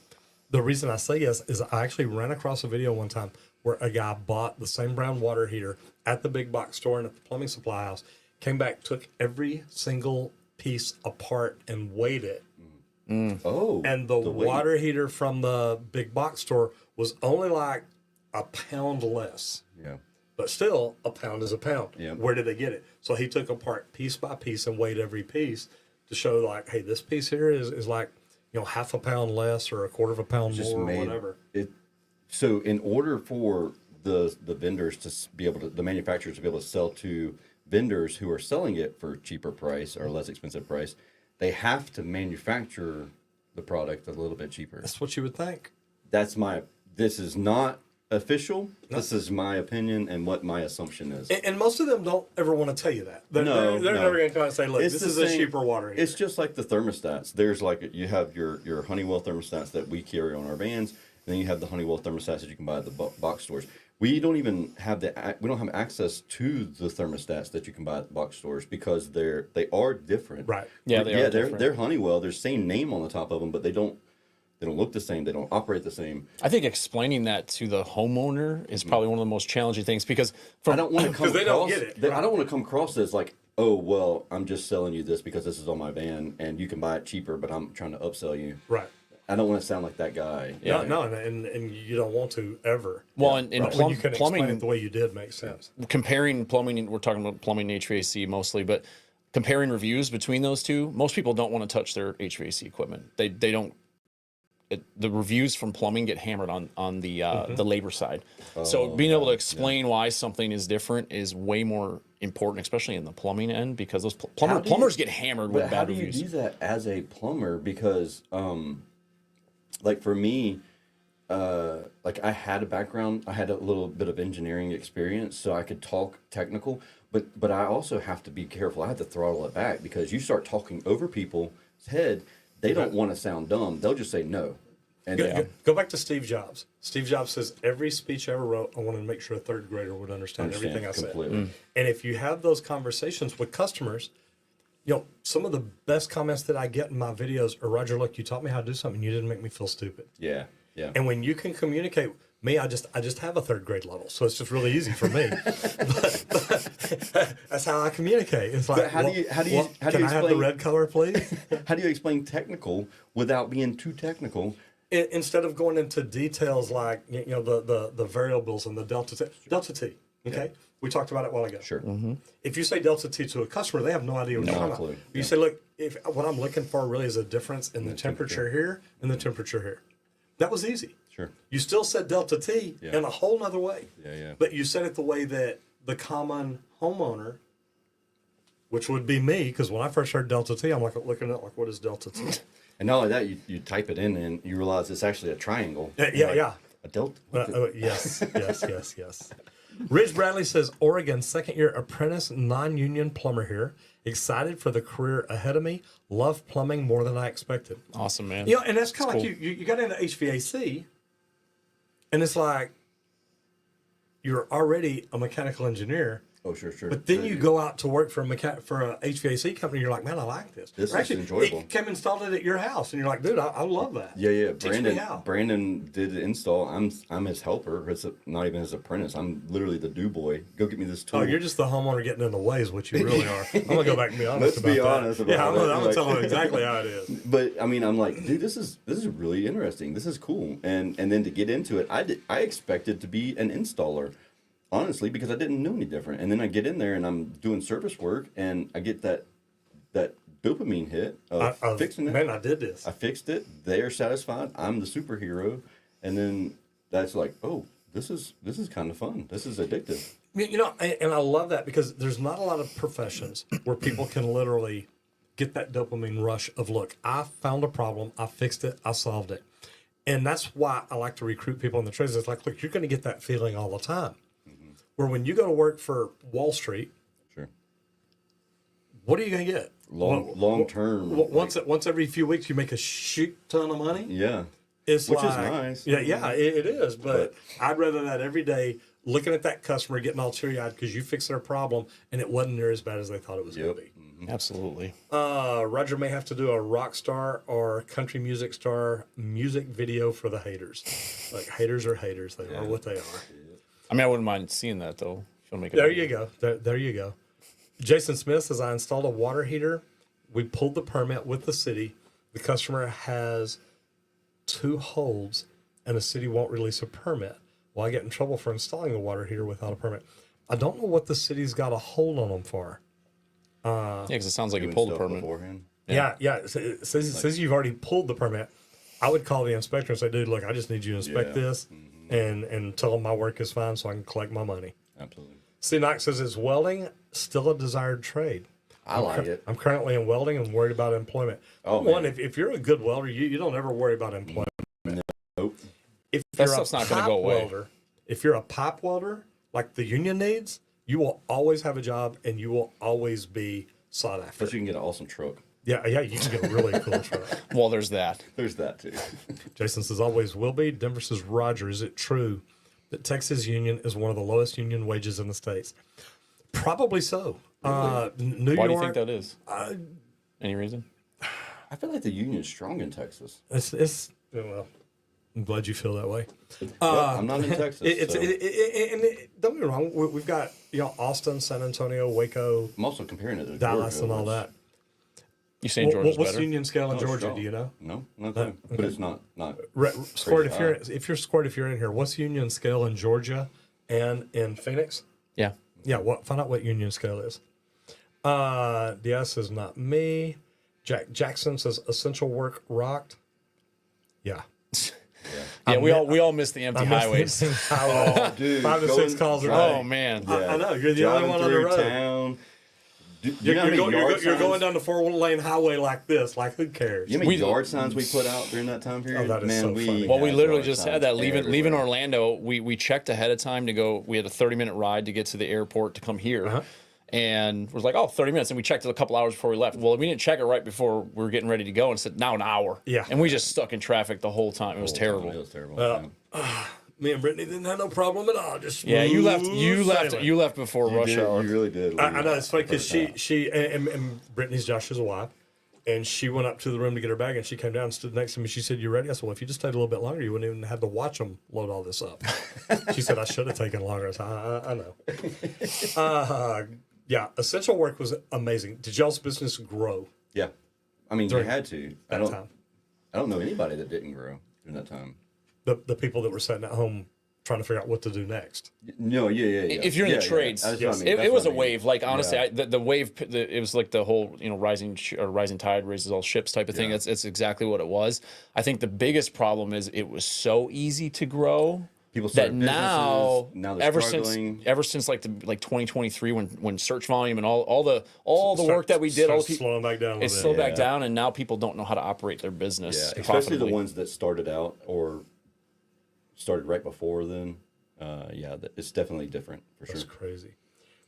the reason I say yes is I actually ran across a video one time where a guy bought the same brand water heater at the big box store and at the plumbing supply house, came back, took every single piece apart and weighed it. Oh. And the weight. water heater from the big box store was only like a pound less. Yeah. But still, a pound is a pound. Yep. Where did they get it? So he took apart piece by piece and weighed every piece to show, like, hey, this piece here is like, half a pound less or a quarter of a pound Just more or made whatever. it. So in order for the vendors to be able to, the manufacturers to be able to sell to vendors who are selling it for cheaper price or less expensive price, they have to manufacture the product a little bit cheaper. That's what you would think. This is not official. No. This is my opinion and what my assumption is. And most of them don't ever want to tell you that. They're never going to come and say, look, this is a cheaper water heater. It's just like the thermostats. There's like, you have your Honeywell thermostats that we carry on our vans, and then you have the Honeywell thermostats that you can buy at the box stores. We don't even have we don't have access to the thermostats that you can buy at the box stores because they are different. Right. Yeah, they are different. They're Honeywell. There's the same name on the top of them, but they don't look the same. They don't operate the same. I think explaining that to the homeowner is probably one of the most challenging things because I don't want to come they don't get it. Right? I don't want to come across as like, oh, well, I'm just selling you this because this is on my van and you can buy it cheaper, but I'm trying to upsell you. Right. I don't want to sound like that guy. Yeah, no, and you don't want to ever. Well, and when you can plumbing, explain it the way you did makes sense. Comparing plumbing, we're talking about plumbing and HVAC mostly, but comparing reviews between those two, most people don't want to touch their HVAC equipment. They don't. The reviews from plumbing get hammered on the labor side. So being able to explain why something is different is way more important, especially in the plumbing end, because those plumbers get hammered with bad reviews. How do you do that as a plumber? Because like for me, like I had a background, I had a little bit of engineering experience, so I could talk technical, but I also have to be careful. I have to throttle it back because you start talking over people's head, they don't want to sound dumb. They'll just say no. And go back to Steve Jobs. Steve Jobs says, every speech I ever wrote, I wanted to make sure a third grader would understand everything I said. And if you have those conversations with customers, you know, some of the best comments that I get in my videos are, Roger, look, you taught me how to do something. You didn't make me feel stupid. Yeah. And when you can communicate, me, I just have a third grade level, so it's just really easy for me. but that's how I communicate. It's like, how do you can I have the red color, please? How do you explain technical without being too technical? Instead of going into details like the variables and the delta T. Okay, we talked about it a while ago. Sure. If you say delta T to a customer, they have no idea what you're talking about. You say, look, if what I'm looking for really is a difference in the temperature here and the temperature here. That was easy. Sure. You still said delta T in a whole nother way. Yeah. But you said it the way that the common homeowner, which would be me, because when I first heard delta T, I'm like looking at like, what is delta T? And not only that, you type it in and you realize it's actually a triangle. Yeah. A delta. Yes. Ridge Bradley says, Oregon, second year apprentice, non-union plumber here. Excited for the career ahead of me. Love plumbing more than I expected. Awesome, man. You know, and that's kind of like you got into HVAC, and it's like you're already a mechanical engineer. Oh, sure. But then you go out to work for a HVAC company. You're like, man, I like this. This is enjoyable. Came installed it at your house, and you're like, dude, I love that. Yeah. Teach me how. Brandon did the install. I'm his helper. Not even his apprentice. I'm literally the do boy. Go get me this tool. Oh, you're just the homeowner getting in the way, is what you really are. I'm gonna go back and be honest about that. Let's be honest about that. Yeah, I'm gonna tell him exactly how it is. But I mean, I'm like, dude, this is really interesting. This is cool. And then to get into it, I expected to be an installer. Honestly, because I didn't know any different. And then I get in there and I'm doing service work and I get that dopamine hit of fixing it. Man, I did this. I fixed it. They are satisfied. I'm the superhero. And then that's like, oh, this is kind of fun. This is addictive. You know, and I love that because there's not a lot of professions where people can literally get that dopamine rush of, look, I found a problem. I fixed it. I solved it. And that's why I like to recruit people in the trades. It's like, look, you're going to get that feeling all the time. Where when you go to work for Wall Street, sure, what are you going to get? Long term. Once every few weeks, you make a shit ton of money. Yeah, which is nice. Yeah, it is. But I'd rather that every day, looking at that customer getting all teary eyed because you fixed their problem and it wasn't near as bad as they thought it was going to be. Absolutely. Roger may have to do a rock star or country music star music video for the haters. Like haters are haters. They are what they are. I mean, I wouldn't mind seeing that, though. If you make there you go. There you go. Jason Smith says, I installed a water heater. We pulled the permit with the city. The customer has 2 holds, and the city won't release a permit. Well, I get in trouble for installing a water heater without a permit. I don't know what the city's got a hold on them for. Yeah, because it sounds like you pulled the permit beforehand. Yeah. It says you've already pulled the permit. I would call the inspector and say, dude, look, I just need you to inspect this. And tell them my work is fine so I can collect my money. Absolutely. C. Knox says, is welding still a desired trade? I like it. I'm currently in welding and worried about employment. Oh, One, man. if you're a good welder, you don't ever worry about employment. Nope. If That you're a stuff's not gonna pipe go away. welder, if you're a pipe welder, like the union needs, you will always have a job and you will always be sought after. Plus, you can get an awesome truck. Yeah, you can get a really cool truck. Well, there's that. There's that too. Jason says, always will be. Denver says, Roger, is it true that Texas union is one of the lowest union wages in the States? Probably so. New Why York, do you think that is? Any reason? I feel like the union's strong in Texas. well, I'm glad you feel that way. Well, I'm not in Texas. So Don't get me wrong. We've got Austin, San Antonio, Waco, I'm also comparing it to Dallas, Georgia, and all which- that. You saying Georgia's What's better? the union scale in Oh, Georgia? strong. Do you know? No, not that. But it's not. Squirt, Crazy if you're in here, what's union scale in Georgia and in Phoenix? Yeah. Yeah, find out what union scale is. DS is not me. Jackson says essential work rocked. Yeah. Yeah, we all miss the empty highways. Oh, dude, 5 to 6 calls a day. Oh man. I know, you're the only Driving one on the through road. Town. You're, know how many yard you're going signs- down the 4-lane highway like this. Like, who cares? You know how many We- yard signs we put out during that time period? that is Man, so we funny. Well, we had literally yard just signs had that leaving everywhere. Orlando. We checked ahead of time to go. We had a 30-minute ride to get to the airport to come here. And was like, 30 minutes. And we checked it a couple hours before we left. Well, we didn't check it right before we were getting ready to go and said, now an hour. Yeah. And we just stuck in traffic the whole time. It was terrible. It was terrible. Me and Brittany didn't have no problem at all. Just Yeah, you left sailing. you left before You rush did, hour. You really did. I know, it's funny because she and Brittany's Josh's wife, and she went up to the room to get her bag, and she came down and stood next to me. She said, "You ready?" I said, "Well, if you just stayed a little bit longer, you wouldn't even have to watch them load all this up." She said, "I should have taken longer." I said, I know. Yeah, essential work was amazing. Did y'all's business grow Yeah. I mean, during you had to. that time? I don't know anybody that didn't grow during that time. The people that were sitting at home trying to figure out what to do next. No, yeah. If you're in the trades, That's what I mean. it That's was what a I mean. wave. Like honestly, Yeah. the wave, it was like the whole rising tide raises all ships type of thing. Yeah. That's exactly what it was. I think the biggest problem is it was so easy to grow. People that started now, businesses, now they're ever struggling. since like 2023 when search volume and all the work that we did, all the people, slowing back down a it's little slowed bit. back down, and now people don't know how to operate their business Yeah, especially the profitably. ones that started out or started right before then. It's definitely different for sure. That's crazy.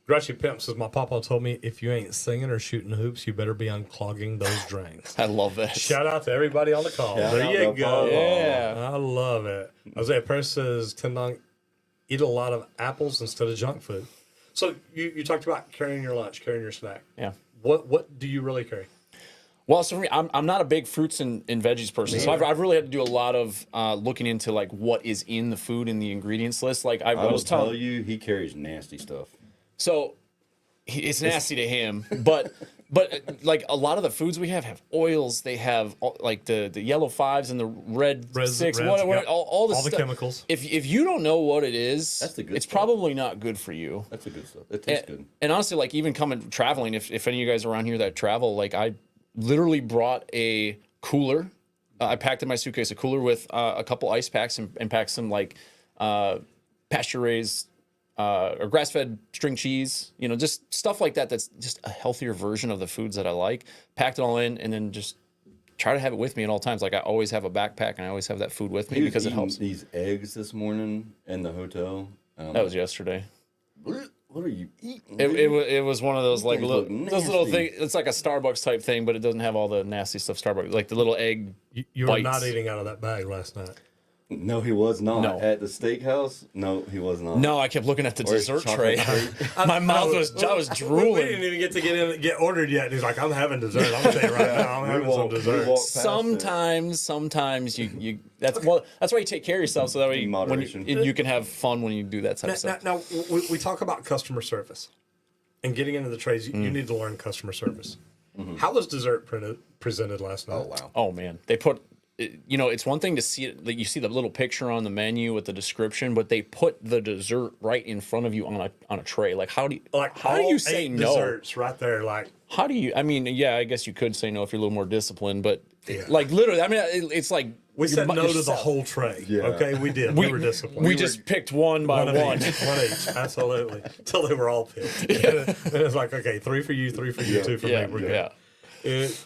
Grouchy Pimp says, my papa told me if you ain't singing or shooting hoops, you better be unclogging those drains. I love that. Shout out to everybody on the call. Shout There out you to go. Papa. Yeah. I love it. Isaiah Paris says, Tendong, eat a lot of apples instead of junk food. So you talked about carrying your lunch, carrying your snack. Yeah. What do you really carry? Well, so for me, I'm not a big fruits and veggies person, so I've really had to do a lot of looking into like what is in the food and the ingredients list. Like I I will was tell telling you, he carries nasty stuff. so it's nasty to him, but like a lot of the foods we have oils. They have like the yellow 5s and the red Reds, 6, yep. all the All the stuff. chemicals. If you don't know what it is, That's the good it's stuff. probably not good for you. That's the good stuff. It tastes good. And honestly, like even coming traveling, if any of you guys are around here that travel, like I literally brought a cooler. I packed in my suitcase a cooler with a couple ice packs and packed some like pasture raised or grass fed string cheese. You know, just stuff like that. That's just a healthier version of the foods that I like. Packed it all in and then just try to have it with me at all times. Like I always have a backpack and I always have that food with me He was because it eating helps. these eggs this morning in the hotel. That was yesterday. What are you eating? It was one of those like things little look those little nasty. things. It's like a Starbucks type thing, but it doesn't have all the nasty stuff. Starbucks, like the little egg. You were bites. not eating out of that bag last night. No, he was not. No. At the steakhouse? No, he was not. No, I kept looking at the Or his dessert tray. chocolate cake. My mouth was I was We drooling. didn't even get ordered yet. And he's like, I'm having dessert. I'm gonna tell you right now, I'm having some dessert. Sometimes you that's why you take care of yourself so that way In when moderation. you can have fun when you do that type of stuff. Now we talk about customer service and getting into the trades. You need to learn customer service. How was dessert presented last night? Oh, wow. Oh man, they put. It's one thing to see it. Like you see the little picture on the menu with the description, but they put the dessert right in front of you on a tray. Like how do you Like how do all you say 8 no? desserts right there. Like How do you? I mean, yeah, I guess you could say no if you're a little more disciplined, but like literally, I mean, it's like We said no to the yourself. whole tray. Yeah. Okay, we did. We were disciplined. We just picked one by One one. of each, one each, absolutely. Until they were all picked. And it's like, okay, 3 for you, 3 for you, 2 for Yeah, me. We're good. yeah,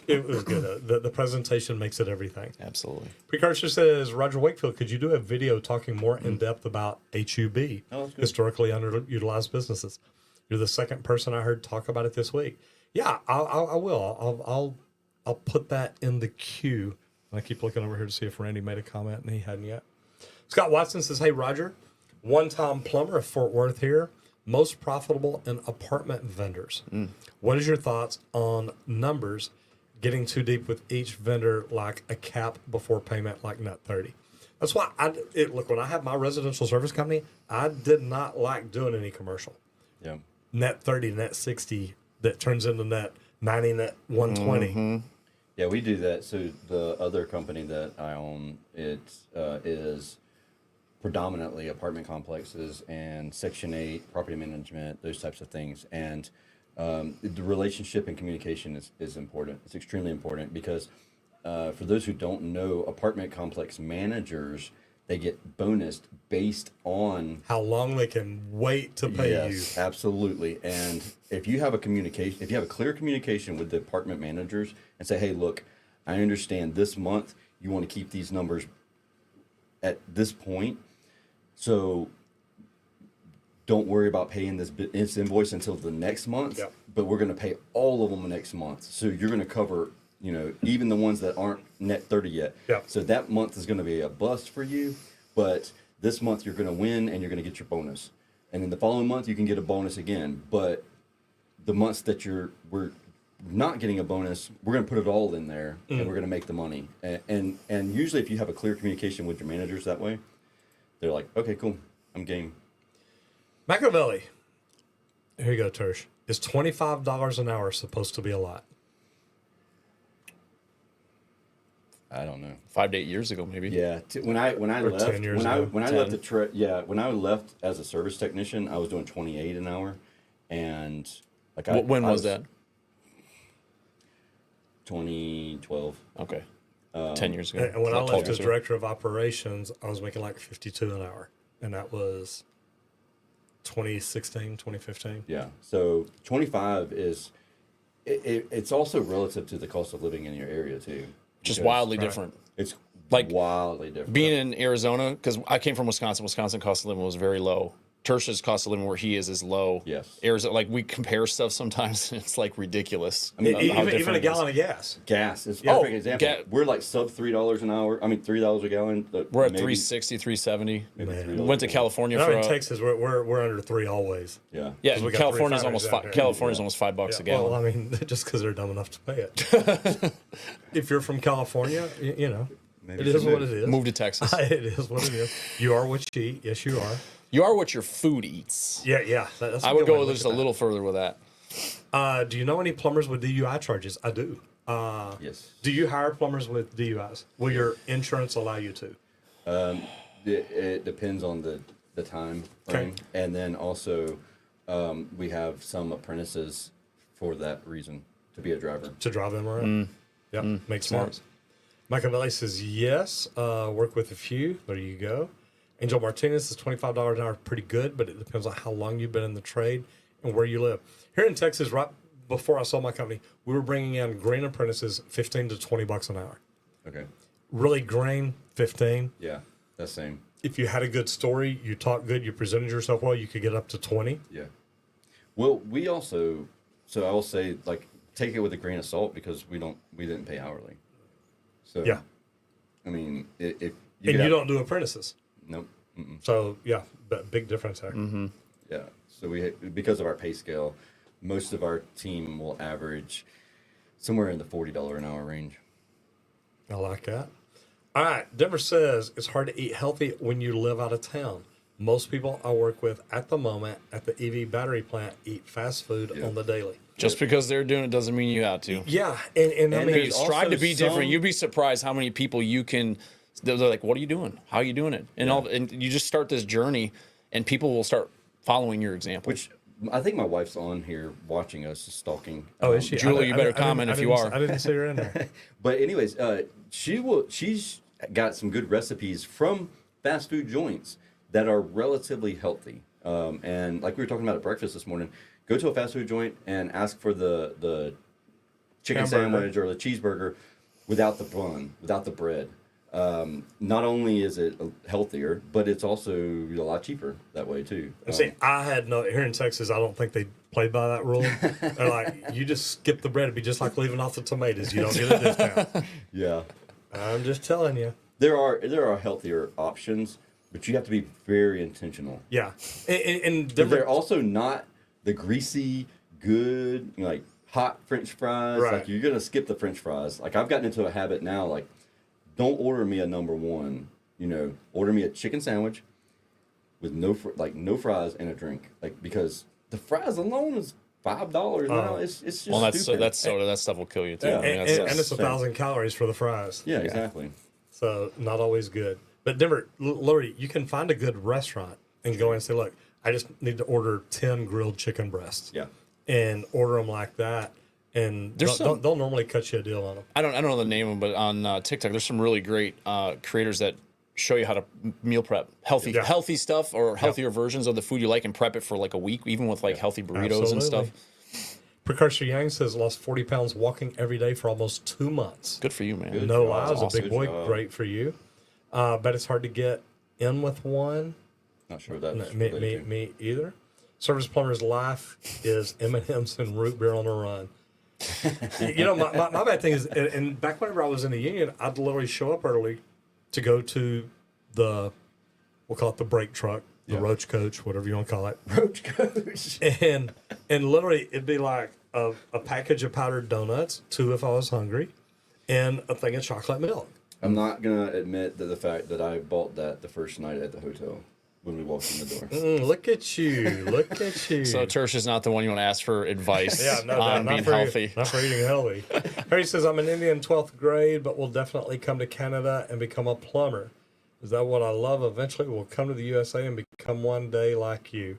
It was good. The presentation makes it everything. absolutely. Precursor says, Roger Wakefield, could you do a video talking more in depth about HUB, that's good. historically underutilized businesses? You're the second person I heard talk about it this week. Yeah, I will. I'll put that in the queue. I keep looking over here to see if Randy made a comment, and he hadn't yet. Scott Watson says, hey, Roger, one-time plumber of Fort Worth here, most profitable in apartment vendors. What is your thoughts on numbers getting too deep with each vendor, like a cap before payment, like net 30? That's why look, when I had my residential service company, I did not like doing any commercial. Yeah. Net 30, net 60, that turns into net 90, net 120. Yeah, we do that. So the other company that I own, it is predominantly apartment complexes and Section 8, property management, those types of things. And the relationship and communication is important. It's extremely important because for those who don't know, apartment complex managers, they get bonused based on How long they can wait to pay yes, you. absolutely. And if you have a clear communication with the apartment managers and say, hey, look, I understand this month you want to keep these numbers at this point. So don't worry about paying this invoice until the next month, Yep. but we're going to pay all of them next month. So you're going to cover, even the ones that aren't net 30 yet. Yep. So that month is going to be a bust for you, but this month you're going to win and you're going to get your bonus. And then the following month you can get a bonus again. But the months that we're not getting a bonus, we're going to put it all in there and we're going to make the money. And usually if you have a clear communication with your managers that way, they're like, okay, cool, I'm game. Machiavelli. Here you go, Tersh. Is $25 an hour supposed to be a lot? I don't know. 5 to 8 years ago, maybe. Yeah, when I Or left 10 years ago. when I left when I left as a service technician, I was doing 28 an hour, and like When was that? 2012. Okay. 10 years ago. And when I 12 left years as ago. director of operations, I was making like 52 an hour. And that was 2016, 2015. Yeah, so 25 is it's also relative to the cost of living in your area too. Just because wildly different. It's Like, wildly different. Being in Arizona, because I came from Wisconsin. Wisconsin cost of living was very low. Tersh's cost of living where he is low. Yes. Arizona, like we compare stuff sometimes, and it's like ridiculous. I mean, how Even different a it is. gallon of gas. gas is a Oh, perfect example. We're like sub $3 an hour. I mean, $3 a gallon. But We're at maybe- 360, 370. maybe Man. $3 Went to a gallon. California No, for in a, Texas, we're under 3 always. Yeah. yeah. 'Cause we got California's three almost refineries out California's there. almost $5 a Yeah, gallon. well, I mean, just because they're dumb enough to pay it. If you're from California, Maybe it is some what it is. Move to Texas. It is what it is. You are what you eat. Yes, you are. You are what your food eats. Yeah. That's I a would good way go to just look a at little further with that. that. Do you know any plumbers with DUI charges? I do. Yes. Do you hire plumbers with DUIs? Will your insurance allow you to? It depends on the time frame, and then also we have some apprentices for that reason to be a driver. To drive them around? Yep, makes Smart. sense. Machiavelli says yes. Work with a few. There you go. Angel Martinez says $25 an hour is pretty good, but it depends on how long you've been in the trade and where you live. Here in Texas, right before I sold my company, we were bringing in green apprentices, 15 to $20 an hour. Okay. Really green, 15. Yeah, that's same. If you had a good story, you talked good, you presented yourself well, you could get up to 20. Yeah. Well, we also, so I will say, like, take it with a grain of salt because we didn't pay hourly. So Yeah. I mean, if And you don't do apprentices. Nope. Mm-mm. So, yeah, big difference there. Yeah. So because of our pay scale, most of our team will average somewhere in the $40 an hour range. I like that. All right. Denver says it's hard to eat healthy when you live out of town. Most people I work with at the moment at the EV battery plant eat fast food on the daily. Just because they're doing it doesn't mean you have to. Yeah. And I And mean, there's Strive to also be different. some- You'd be surprised how many people you can. They're like, "What are you doing? How are you doing it?" And and you just start this journey, and people will start following your example. Which I think my wife's on here watching us, stalking. Oh, is she? Julie, you better comment if you are. I didn't see her in there. But anyways, she's got some good recipes from fast food joints that are relatively healthy. And like we were talking about at breakfast this morning, go to a fast food joint and ask for the chicken sandwich or the cheeseburger without the bun, without the bread. Not only is it healthier, but it's also a lot cheaper that way too. And see, I had here in Texas, I don't think they played by that rule. They're like, you just skip the bread. It'd be just like leaving off the tomatoes. You don't get a discount. Yeah. I'm just telling you. There are healthier options, but you have to be very intentional. Yeah. And But they're also not the greasy, good, like hot French fries. Right. Like you're gonna skip the French fries. Like I've gotten into a habit now. Like, don't order me a number one. Order me a chicken sandwich with no fries and a drink. Like because the fries alone is $5 now. It's just stupid. That stuff will kill you too. Yeah. I mean, and that's it's 1,000 calories for the fries. Yeah, exactly. So not always good. But Denver, Lori, you can find a good restaurant and go and say, look, I just need to order 10 grilled chicken breasts. Yeah. And order them like that. And they'll normally cut you a deal on them. I don't know the name of them, but on TikTok, there's some really great creators that show you how to meal prep healthy stuff or healthier versions of the food you like and prep it for like a week, even with like healthy burritos and stuff. Precursor Yang says lost 40 pounds walking every day for almost 2 months. Good for you, man. No job. lies, Awesome. a big boy. Good job. Great for you. Bet it's hard to get in with one. Not sure that's Me either. Service plumber's life is M&M's and root beer on the run. My bad thing is, and back whenever I was in the union, I'd literally show up early to go to we'll call it the brake truck, the roach coach, whatever you want to call it. Roach coach. And literally it'd be like a package of powdered donuts, 2 if I was hungry, and a thing of chocolate milk. I'm not gonna admit that the fact that I bought that the first night at the hotel when we walked in the door. Look at you. Look at you. So Tersh is not the one you want to ask for advice not on being for healthy. Not for eating healthy. Harry says, I'm an Indian 12th grade, but will definitely come to Canada and become a plumber. Is that what I love? Eventually we'll come to the USA and become one day like you.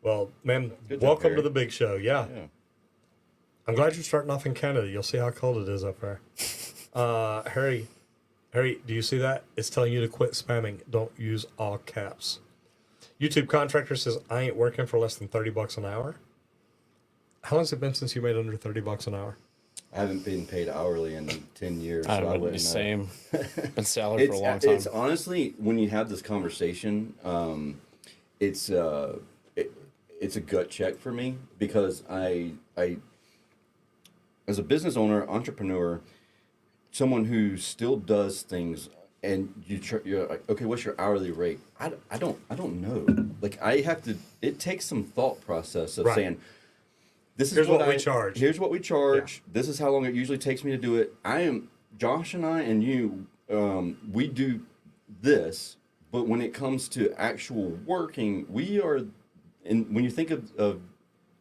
Well, man, Good job, welcome Harry. to the big show. Yeah. Yeah. I'm glad you're starting off in Canada. You'll see how cold it is up there. Harry, do you see that? It's telling you to quit spamming. Don't use all caps. YouTube contractor says, I ain't working for less than $30 an hour. How long has it been since you made under $30 an hour? I haven't been paid hourly in 10 years. I so wouldn't be wouldn't know. same. Been salary for a long time. It's honestly, when you have this conversation, it's a gut check for me because I as a business owner, entrepreneur, someone who still does things, and you're like, okay, what's your hourly rate? I don't know. Like I have to. It takes some thought process of saying, this is Here's what we I charge. Here's what we charge. Yeah. This is how long it usually takes me to do it. Josh and I and you, we do this, but when it comes to actual working, we are. And when you think of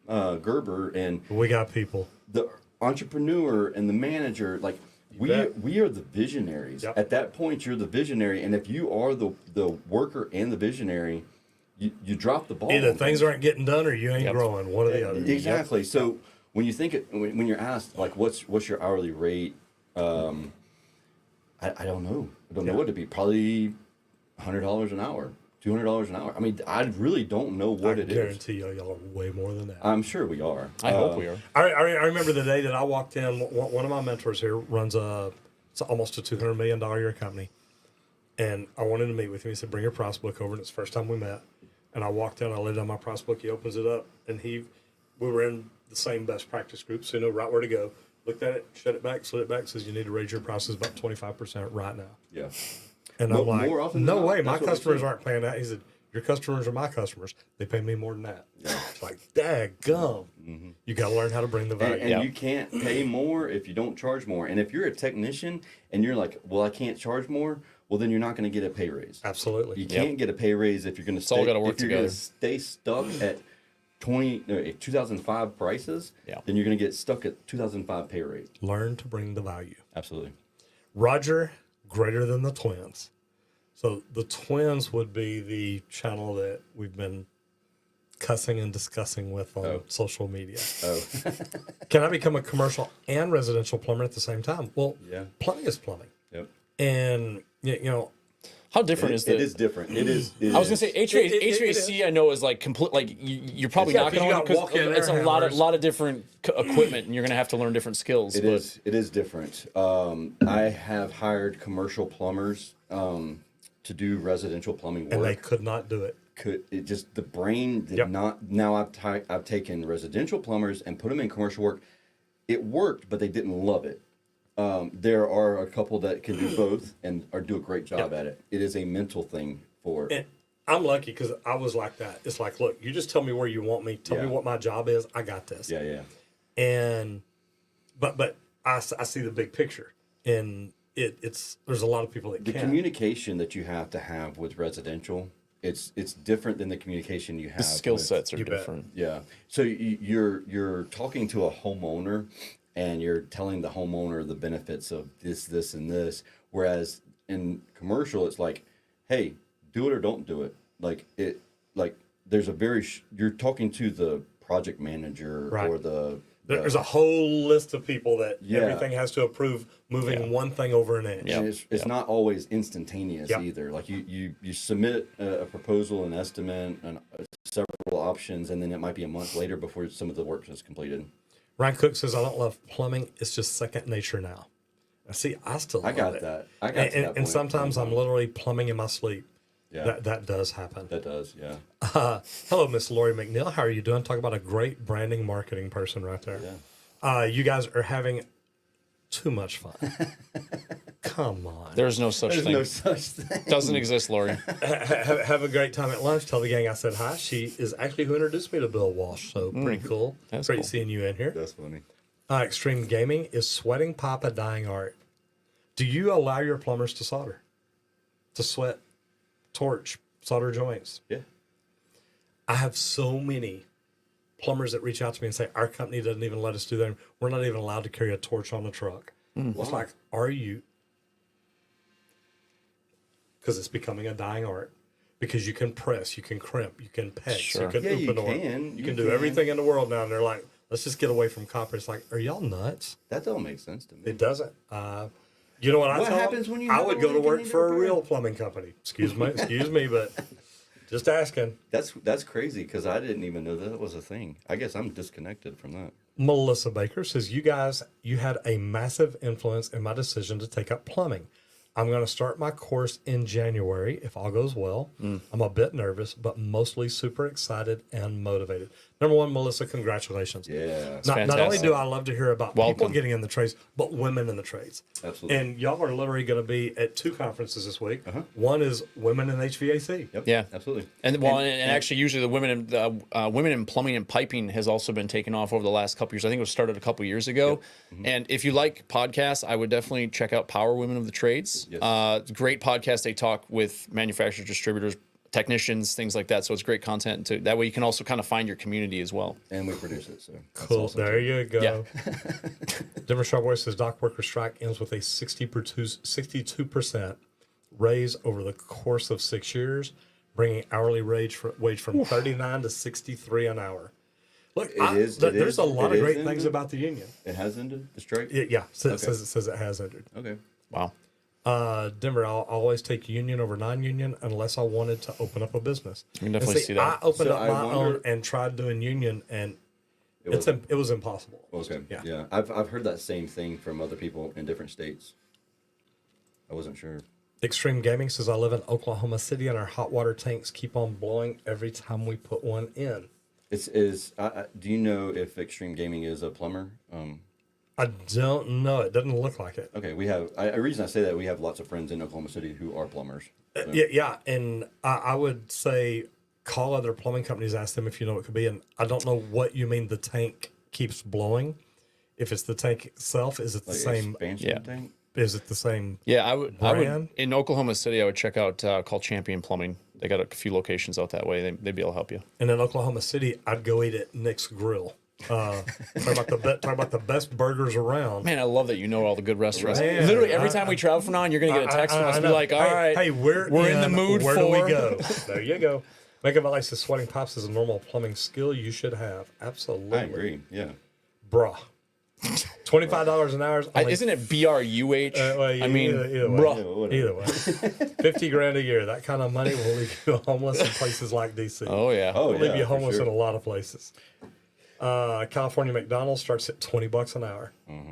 Gerber and We got people. the entrepreneur and the manager, like we are the visionaries. Yep. At that point, you're the visionary, and if you are the worker and the visionary, you drop the ball. Either things aren't getting done or you ain't growing. One or the other. Exactly. So when you when you're asked like what's your hourly rate, I don't know. I don't know what to be. Probably $100 an hour, $200 an hour. I mean, I really don't know what it is. I guarantee y'all are way more than that. I'm sure we are. I hope we are. I remember the day that I walked in. One of my mentors here runs it's almost a $200 million a year company, and I wanted to meet with him. He said, "Bring your price book over." And it's the first time we met. And I walked in. I laid down my price book. He opens it up, and we were in the same best practice group, so you know right where to go. Looked at it, shut it back, slid it back. Says you need to raise your prices about 25% right now. Yeah. And I'm like, more often no than not, way. that's My what we customers see. aren't paying that. He said, your customers are my customers. They pay me more than that. Yeah. It's like, daggum. You got to learn how to bring the value. And you can't pay more if you don't charge more. And if you're a technician and you're like, well, I can't charge more, well, then you're not going to get a pay raise. Absolutely. You can't get a pay raise if you're going to stay. all gotta work if you're going to together. stay stuck at 2005 prices, then you're going to get stuck at 2005 pay rate. Learn to bring the value. Absolutely. Roger, greater than the twins. So the twins would be the channel that we've been cussing and discussing with on Oh. social media. Oh, Can I become a commercial and residential plumber at the same time? Well, Yeah. plumbing is plumbing. yep. And, you know, How different is It the? is different. It is. I was gonna say HVAC, It HVAC I know is like complete. Like you're probably Yeah, not 'cause gonna you learn gotta walk in there, it's a hammers. lot of different equipment, and you're gonna have to learn different skills. It is different. I have hired commercial plumbers to do residential plumbing and they work. could not do it. It just the brain did Yep. not. Now I've taken residential plumbers and put them in commercial work. It worked, but they didn't love it. There are a couple that can do both and do a great job at it. It is a mental thing for. And I'm lucky because I was like that. It's like, look, you just tell me where you want me. Tell me Yeah. what my job is. I got this. Yeah. And, but I see the big picture. And there's a lot of people that The can't. communication that you have to have with residential, it's different than the communication you have. the skill with- sets are You bet. different. Yeah. So you're talking to a homeowner, and you're telling the homeowner the benefits of this, and this. Whereas in commercial, it's like, hey, do it or don't do it. Like there's you're talking to the project manager Right. or the. There's a whole list of people that Yeah. everything has to approve moving one thing over an inch. Yeah. And it's not always instantaneous Yep. either. Like you submit a proposal, an estimate, and several options, and then it might be a month later before some of the work is completed. Ryan Cook says, I don't love plumbing. It's just second nature now. See, I still love I got it. that. I got to And, that and point. sometimes I'm literally plumbing in my sleep. Yeah. That does happen. That does, yeah. Hello, Miss Lori McNeil. How are you doing? Talk about a great branding marketing person right there. You guys are having too much fun. Come on. There's no such There's thing. no such thing. Doesn't exist, Lori. Have a great time at lunch. Tell the gang I said hi. She is actually who introduced me to Bill Walsh. So pretty cool. That's Great cool. seeing you in here. That's funny. Extreme Gaming is sweating pipe a dying art. Do you allow your plumbers to solder? To sweat, torch, solder joints? Yeah. I have so many plumbers that reach out to me and say, our company doesn't even let us do that. We're not even allowed to carry a torch on the truck. It's like, are you? Because it's becoming a dying art. Because you can press, you can crimp, you can peg, Sure. you can Yeah, you open can. You can do everything in the world now. And they're like, let's just get away from copper. It's like, are y'all nuts? That don't make sense to me. It doesn't. You know what I What tell happens them? when you I have would a go to leak work and you for a don't real plumbing company. Excuse me, but just asking. That's crazy because I didn't even know that was a thing. I guess I'm disconnected from that. Melissa Baker says, you had a massive influence in my decision to take up plumbing. I'm going to start my course in January if all goes well. I'm a bit nervous, but mostly super excited and motivated. Number one, Melissa, congratulations. Yeah. Not only fantastic. do I love to hear about people Welcome. getting in the trades, but women in the trades. Absolutely. And y'all are literally going to be at two conferences this week. One is Women in HVAC. Yep. Yeah. Absolutely. And actually, usually the women in plumbing and piping has also been taken off over the last couple years. I think it was started a couple years ago. And if you like podcasts, I would definitely check out Power Women of the Trades. Yes. Great podcast. They talk with manufacturers, distributors, technicians, things like that. So it's great content. That way you can also kind of find your community as well. And we produce it. So that's Cool. awesome, There too. you go. Yeah. Denver Shawboy says dock worker strike ends with a 62% raise over the course of 6 years, bringing hourly wage from 39 to 63 an hour. Look, there's a lot of great things about the union. It has ended the strike. Yeah, Okay. it says it has ended. Okay. Wow. Denver, I'll always take union over non-union unless I wanted to open up a business. You can definitely see that. I opened So up I my wonder- own and tried doing union, and It it was impossible. Okay. Yeah. Yeah. I've heard that same thing from other people in different states. I wasn't sure. Extreme Gaming says, I live in Oklahoma City and our hot water tanks keep on blowing every time we put one in. Do you know if Extreme Gaming is a plumber? I don't know. It doesn't look like it. Okay, we have. A reason I say that, we have lots of friends in Oklahoma City who are plumbers. So- Yeah. And I would say call other plumbing companies, ask them if you know what it could be. And I don't know what you mean the tank keeps blowing. If it's the tank itself, is it the Like same? expansion Yeah. tank. Is it the same? Yeah, I would Brand? in Oklahoma City. I would check out called Champion Plumbing. They got a few locations out that way. They'd be able to help you. And in Oklahoma City, I'd go eat at Nick's Grill. Talk about the best burgers around. Man, I love that you know all the good restaurants. Man, Literally, every time we travel from now on, you're going to get a text from us. I Be know. like, all hey, right, hey, we're in the mood Where for. do we go? There you go. Make of Ice is sweating pipes is a normal plumbing skill you should have. Absolutely. I agree. Yeah. Bruh. $25 an hour. Isn't it BRUH? Well, I mean, either way. bruh. Either way. 50 grand a year. That kind of money will leave you homeless in places like DC. Oh, yeah. Oh, Will leave yeah, you for homeless sure. in a lot of places. California McDonald's starts at $20 an hour.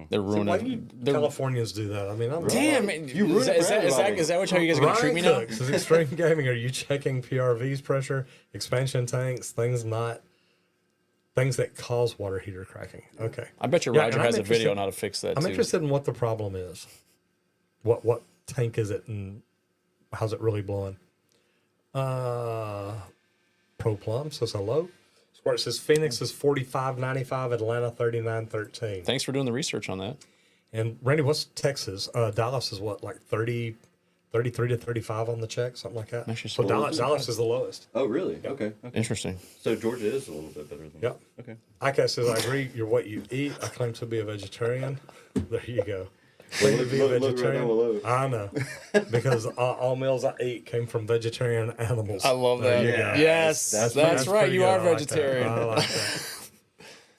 They're Why do ruining. you They're, Californians do that? I mean, I'm damn, man, You ruined it is for that everybody. how you guys are going to treat me now? Ryan Cooks is Extreme Gaming. Are you checking PRV's pressure, expansion tanks, things that cause water heater cracking? Okay. I bet you Yeah, Roger and I'm has a video interested- on how to fix that, I'm too. interested in what the problem is. What tank is it, and how's it really blowing? Pro Plum says hello. Squirt says Phoenix is 45.95, Atlanta 39.13. Thanks for doing the research on that. And Randy, what's Texas? Dallas is what, like 33 to 35 on the check, something like that. Actually, So so- Dallas is the lowest. Oh, really? Okay. Interesting. So Georgia is a little bit better than. Yep. Okay. ICAS says, I agree, you're what you eat. I claim to be a vegetarian. There you go. Claim to be a Look right vegetarian. down below. I know. Because all meals I ate came from vegetarian animals. I love There that. you go. Yes, that's That's right. pretty You good. are I like that. vegetarian. I like that.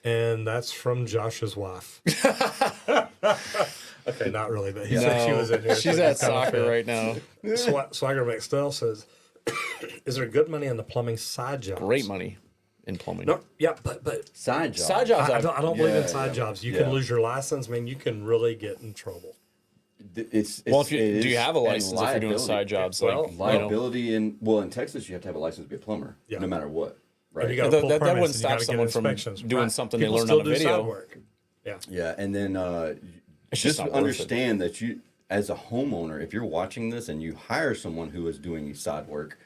And that's from Josh's wife. Okay, not really, but he said she was in here. She's so at it's kinda soccer fit. right now. Swagger McStell says, is there good money in the plumbing side jobs? Great money in plumbing. No, yeah, but Side job. Side jobs. I don't believe in Yeah, side yeah. jobs. You Yeah. can lose your license. I mean, you can really get in trouble. Well, if you it do, you is- have a and license if you're doing liability. side jobs. Well, like, you know, Liability in Texas, you have to have a license to be a plumber, Yeah. no matter what. And Right. you gotta That- pull that permits wouldn't and you stop gotta get someone from inspections. doing something they People learned still on a do video. side work. Yeah. Yeah, and then It's just just not worth it. understand that you, as a homeowner, if you're watching this and you hire someone who is doing side work,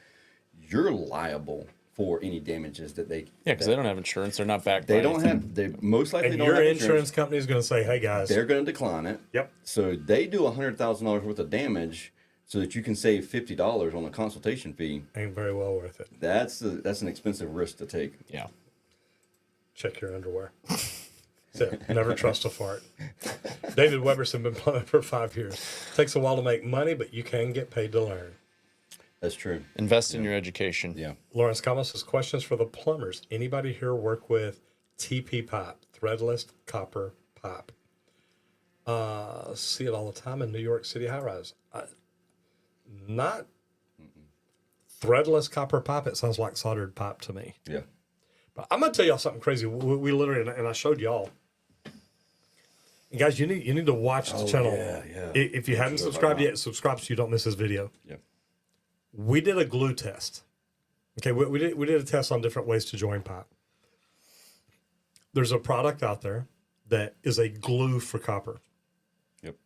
you're liable for any damages that they. Yeah, because they don't have insurance. They're not backed. They by don't anything. have. They most likely And don't your have insurance company is going to say, hey, guys. They're going to decline it. Yep. So they do $100,000 worth of damage, so that you can save $50 on a consultation fee. Ain't very well worth it. That's an expensive risk to take. Yeah. Check your underwear. So, never trust a fart. David Weberson been plumbing for 5 years. Takes a while to make money, but you can get paid to learn. That's true. Invest in your education. Yeah. Lawrence Thomas says, questions for the plumbers. Anybody here work with TP pipe, threadless copper pipe? See it all the time in New York City high-rise. Not threadless copper pipe. It sounds like soldered pipe to me. Yeah. But I'm gonna tell y'all something crazy. We literally, and I showed y'all. And guys, you need to watch the channel. yeah. If you haven't subscribed yet, subscribe so you don't miss this video. Yeah. We did a glue test. Okay, we did a test on different ways to join pipe. There's a product out there that is a glue for copper. Yep.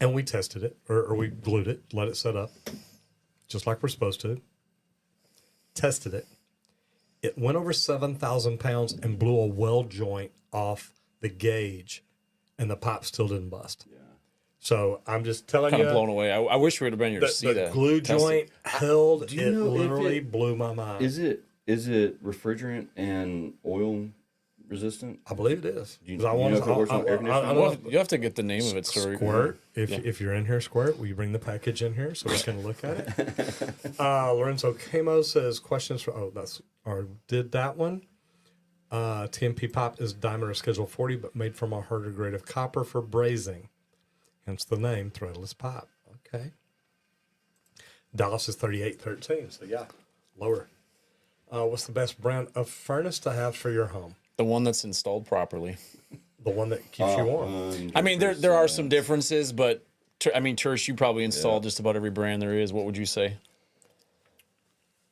And we tested it, or we glued it, let it set up, just like we're supposed to. Tested it. It went over 7,000 pounds and blew a weld joint off the gauge, and the pipe still didn't bust. Yeah. So I'm just telling Kind you, of blown away. I wish we would have been here to see the that. glue Test it. joint held. Do you It know if literally it- blew my mind. Is it refrigerant and oil resistant? I believe it is. Do you 'Cause I know want if it works on air conditioning? I Well, don't know. you have to get the name of it. So Squirt. If Yeah. if you're in here, Squirt, will you bring the package in here so we can look at it? Lorenzo Camo says questions for. Oh, that's or did that one. TMP pipe is diameter schedule 40, but made from a harder grade of copper for brazing. Hence the name threadless pipe. Okay. Dallas is 38.13, so yeah, lower. What's the best brand of furnace to have for your home? The one that's installed properly. The one that keeps you warm. I mean, there are some differences, but I mean, Tersh, you probably install just about every brand there is. What would you say?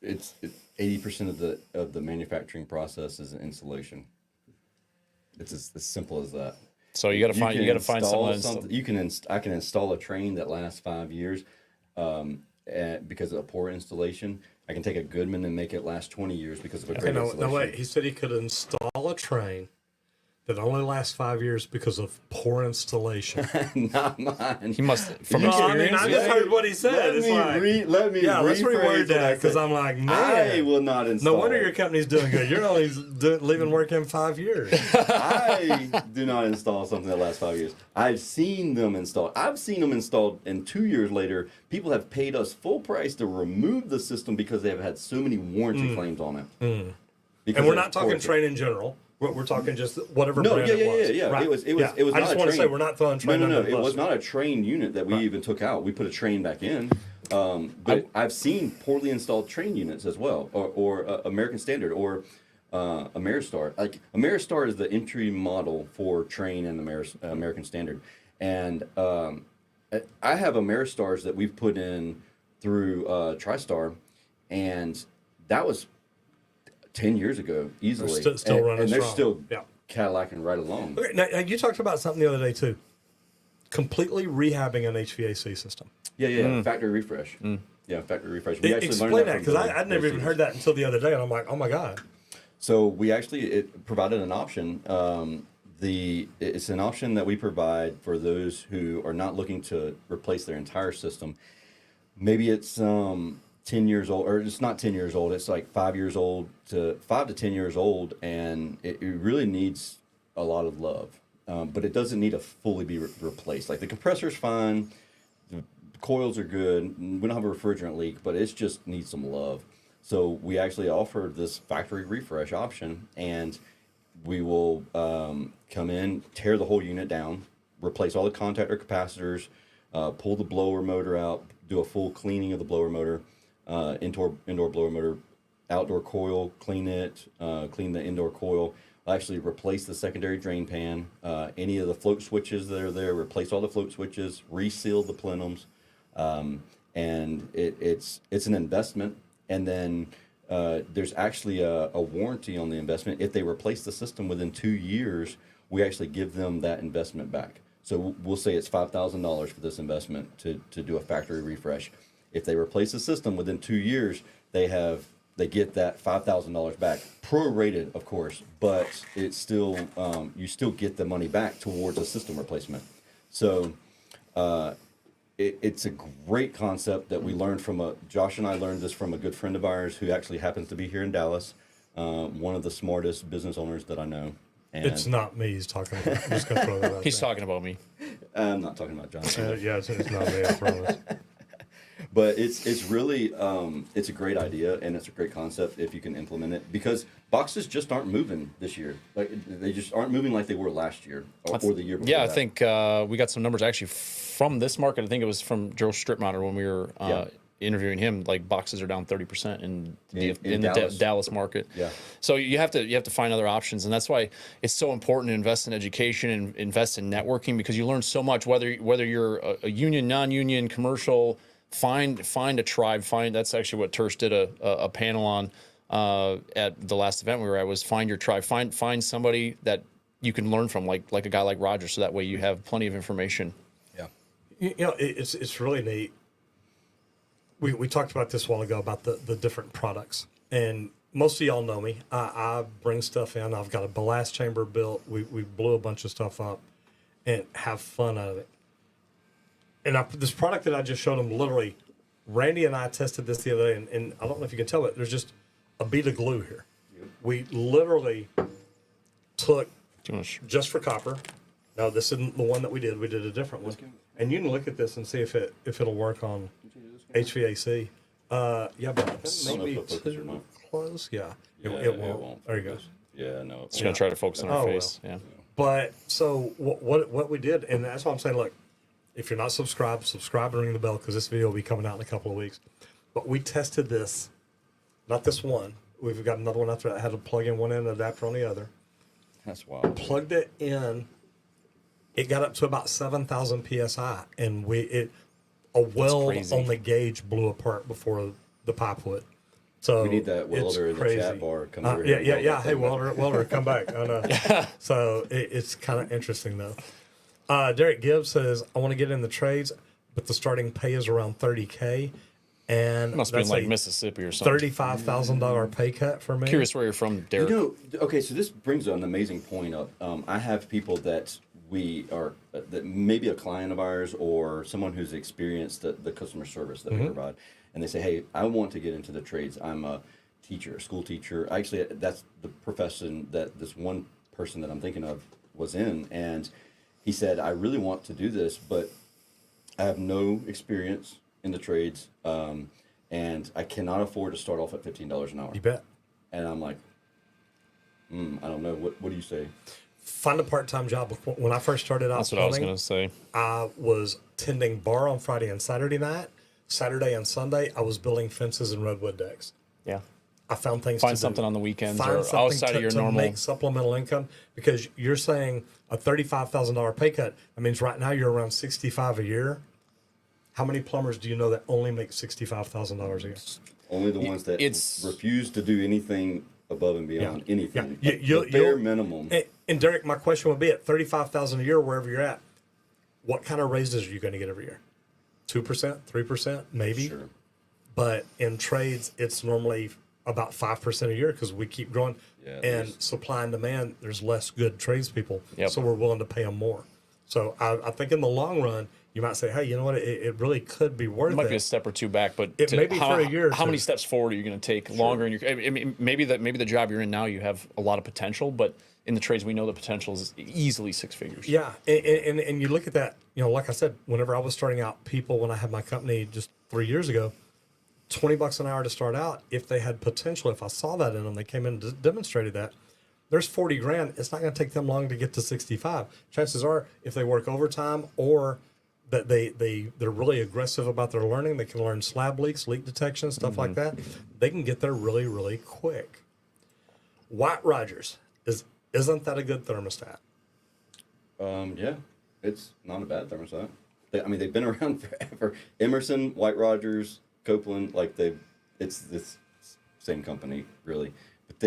It's 80% of the manufacturing process is installation. It's as simple as that. So you got to find install someone. You can I can install a train that lasts 5 years, because of a poor installation. I can take a Goodman and make it last 20 years because of a great No, installation. wait. He said he could install a train that only lasts 5 years because of poor installation. Not mine. He must from No, I experience. mean, I just heard what he said. Let It's me like, let's rephrase reword what that I because said. I'm like, man, I will not install. no wonder your company's doing good. You're only leaving work in 5 years. I do not install something that lasts 5 years. I've seen them installed. I've seen them installed, and 2 years later, people have paid us full price to remove the system because they have had so many warranty claims on it. And we're not talking train in general. We're talking just whatever brand it was. Yeah. Right. It was I not just a want to train. say we're not throwing train No. under the It bus. was not a train unit that we even took out. We put a train back in. But I've seen poorly installed train units as well, or American Standard, or Ameristar. Like Ameristar is the entry model for train and American Standard, and I have Ameristars that we've put in through TriStar, and that was 10 years ago easily. They're still running and they're strong. still Yeah. Cadillacing right along. Okay, now you talked about something the other day too. Completely rehabbing an HVAC system. Yeah, factory refresh. Yeah, factory refresh. We actually Explain learned that that because I'd never even heard that until the other day, and I'm like, oh my god. So we actually it provided an option. It's an option that we provide for those who are not looking to replace their entire system. Maybe it's 10 years old, or it's not 10 years old. It's like 5 years old to 5 to 10 years old, and it really needs a lot of love. But it doesn't need to fully be replaced. Like the compressor's fine, the coils are good. We don't have a refrigerant leak, but it just needs some love. So we actually offer this factory refresh option, and we will come in, tear the whole unit down, replace all the contactor capacitors, pull the blower motor out, do a full cleaning of the blower motor, indoor blower motor, outdoor coil, clean it, clean the indoor coil. I'll actually replace the secondary drain pan, any of the float switches that are there, replace all the float switches, reseal the plenums, and it's an investment. And then there's actually a warranty on the investment. If they replace the system within 2 years, we actually give them that investment back. So we'll say it's $5,000 for this investment to do a factory refresh. If they replace the system within 2 years, they get that $5,000 back, prorated, of course, but it's still you still get the money back towards a system replacement. So it's a great concept that we learned from Josh and I learned this from a good friend of ours who actually happens to be here in Dallas, one of the smartest business owners that I know. And It's not me he's talking about. I'm just going to throw that out He's there. talking about me. I'm not talking about John. Yeah, it's not me, I promise. But it's really it's a great idea, and it's a great concept if you can implement it, because boxes just aren't moving this year. Like they just aren't moving like they were last year or the year before. Yeah, I that. think we got some numbers actually from this market. I think it was from Joe Stripmonitor when we were interviewing him. Like boxes are down 30% in the Dallas market. Yeah. So you have to find other options, and that's why it's so important to invest in education and invest in networking, because you learn so much. Whether you're a union, non-union, commercial, find a tribe. That's actually what Tersh did a panel on at the last event we were at, was find your tribe. Find somebody that you can learn from, like a guy like Roger, so that way you have plenty of information. Yeah. You know, it's really neat. We talked about this a while ago about the different products, and most of y'all know me. I bring stuff in. I've got a blast chamber built. We blew a bunch of stuff up and have fun out of it. And this product that I just showed them, literally, Randy and I tested this the other day, and I don't know if you can tell it. There's just a bead of glue here. We literally took just for copper. No, this isn't the one that we did. We did a different one. And you can look at this and see if it'll work on HVAC. Yeah, but maybe too close. Yeah, it won't. There you go. Yeah, no. It's gonna try to focus on our face. Yeah. But so what we did, and that's why I'm saying, look, if you're not subscribed, subscribe and ring the bell, because this video will be coming out in a couple of weeks. But we tested this, not this one. We've got another one after that. I had to plug in one end and adapter on the other. That's wild. Plugged it in. It got up to about 7,000 psi, and a weld crazy. on the gauge blew apart before the pipe would. So We need that welder in the crazy. chat bar. Come over here and weld Yeah. that Hey, thing up. welder, come back. I know. So it's kind of interesting though. Derek Gibbs says, I want to get in the trades, but the starting pay is around $30K. And Must be in that's like a Mississippi or something. $35,000 pay cut for me. Curious where you're from, Derek. Okay, so this brings an amazing point up. I have people that we are, that maybe a client of ours or someone who's experienced the customer service that we provide, and they say, hey, I want to get into the trades. I'm a teacher, a school teacher. Actually, that's the profession that this one person that I'm thinking of was in, and he said, I really want to do this, but I have no experience in the trades, and I cannot afford to start off at $15 an hour. You bet. And I'm like, I don't know. What do you say? Find a part-time job. When I first started out That's what I was plumbing, going to say. I was tending bar on Friday and Saturday night. Saturday and Sunday, I was building fences and redwood decks. Yeah. I found things Find to something do. on the weekends Find or something outside of your to normal. make supplemental income, because you're saying a $35,000 pay cut. That means right now you're around $65,000 a year. How many plumbers do you know that only make $65,000 a year? Only the ones that refuse to do anything above and beyond anything. Yeah. The bare minimum. And Derek, my question would be at $35,000 a year, wherever you're at, what kind of raises are you going to get every year? 2%, 3%, maybe. Sure. But in trades, it's normally about 5% a year because we keep growing. Yeah, and supply and demand, there's less good tradespeople. Yep. So we're willing to pay them more. So I think in the long run, you might say, hey, you know what? It really could be worth It it. might be a step or two back, but It may be for a year or how two. many steps forward are you going to take longer in your? I mean, maybe the job you're in now, you have a lot of potential, but in the trades, we know the potential is easily six figures. Yeah, and you look at that, like I said, whenever I was starting out, people, when I had my company just 3 years ago, $20 an hour to start out. If they had potential, if I saw that in them, they came in and demonstrated that. There's 40 grand. It's not going to take them long to get to 65. Chances are, if they work overtime or that they're really aggressive about their learning, they can learn slab leaks, leak detection, stuff like that. They can get there really, really quick. White Rogers, isn't that a good thermostat? Yeah, it's not a bad thermostat. They've been around forever. Emerson, White Rogers, Copeland, it's this same company really, but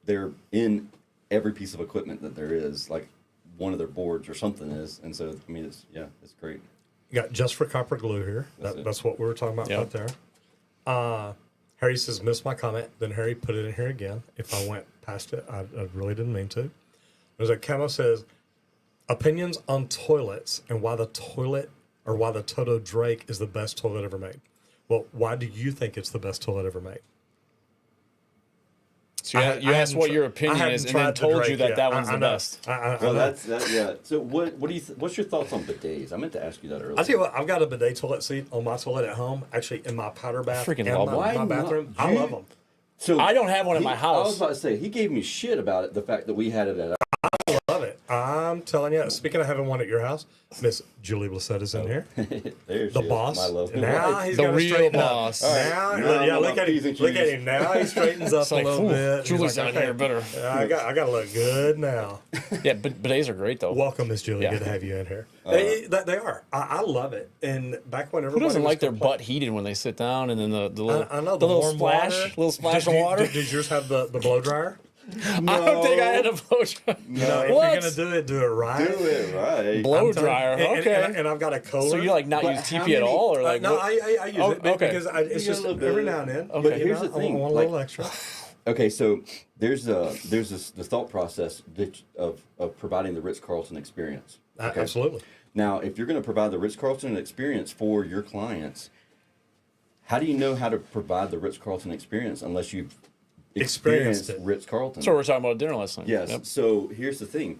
they're in every piece of equipment that there is, like one of their boards or something is, and so it's great. You got Just for Copper Glue here. That's what we were talking about right there. Harry says, missed my comment. Then Harry put it in here again. If I went past it, I really didn't mean to. There's a Camo says, opinions on toilets and why the Toto Drake is the best toilet ever made. Well, why do you think it's the best toilet ever made? So you asked what your opinion is, and then told you that one's the best. So what's your thoughts on bidets? I meant to ask you that earlier. I'll tell you what, I've got a bidet toilet seat on my toilet at home, actually in my powder bath freaking and love my bathroom. I love them. So I don't have one in my house. I was about to say, he gave me shit about it, the fact that we had it at I love it. I'm telling you. Speaking of having one at your house, Miss Julie Blissett is in here. There's The boss. My love. Now he's The got to real straighten boss. up. Right. Now, Now look at him. Look at him. Now he straightens up a little bit. Julie's He's like, down here better. I got to look good now. Yeah, but bidets are great though. Welcome, Miss Julie. Yeah. Good to have you in here. They are. I love it. And back when Who everybody doesn't was like their butt heated when they sit down, and then the little I know the little warm splash, water. little splash Did of water? Did yours have the blow dryer? I don't think I had a blow dryer. If What? you're gonna do it right. Do it right. Blow I'm telling dryer. you. And- Okay. And I've got a Kohler. So you not But use how TP at many- all, or like? no, what- I use it okay. because it's You just get a little every bit. now and then. Okay. But here's the thing, I want a little extra. Okay, so there's the thought process of providing the Ritz-Carlton experience. Okay? Absolutely. Now, if you're going to provide the Ritz-Carlton experience for your clients, how do you know how to provide the Ritz-Carlton experience unless you've experienced it. Ritz-Carlton? So we're talking about dinner last night. Yes. Yep. So here's the thing.